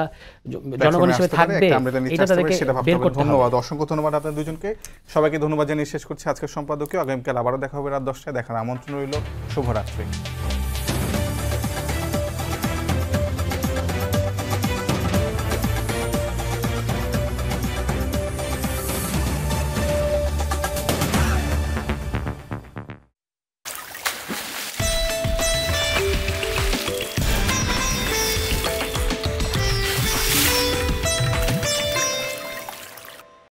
জনগণ হিসেবে থাকবে, এটা তাদেরকে বের করতে হবে। ধন্যবাদ, অসংখ্য ধন্যবাদ আপনাদের দুজনকে। সবাইকে ধন্যবাদ জানিয়ে শেষ করছি আজকের সম্পাদকীয়। আগামীকাল আবারও দেখা হবে রাত 10টায়। দেখার আমন্ত্রণ রইল। শুভরাত্রি।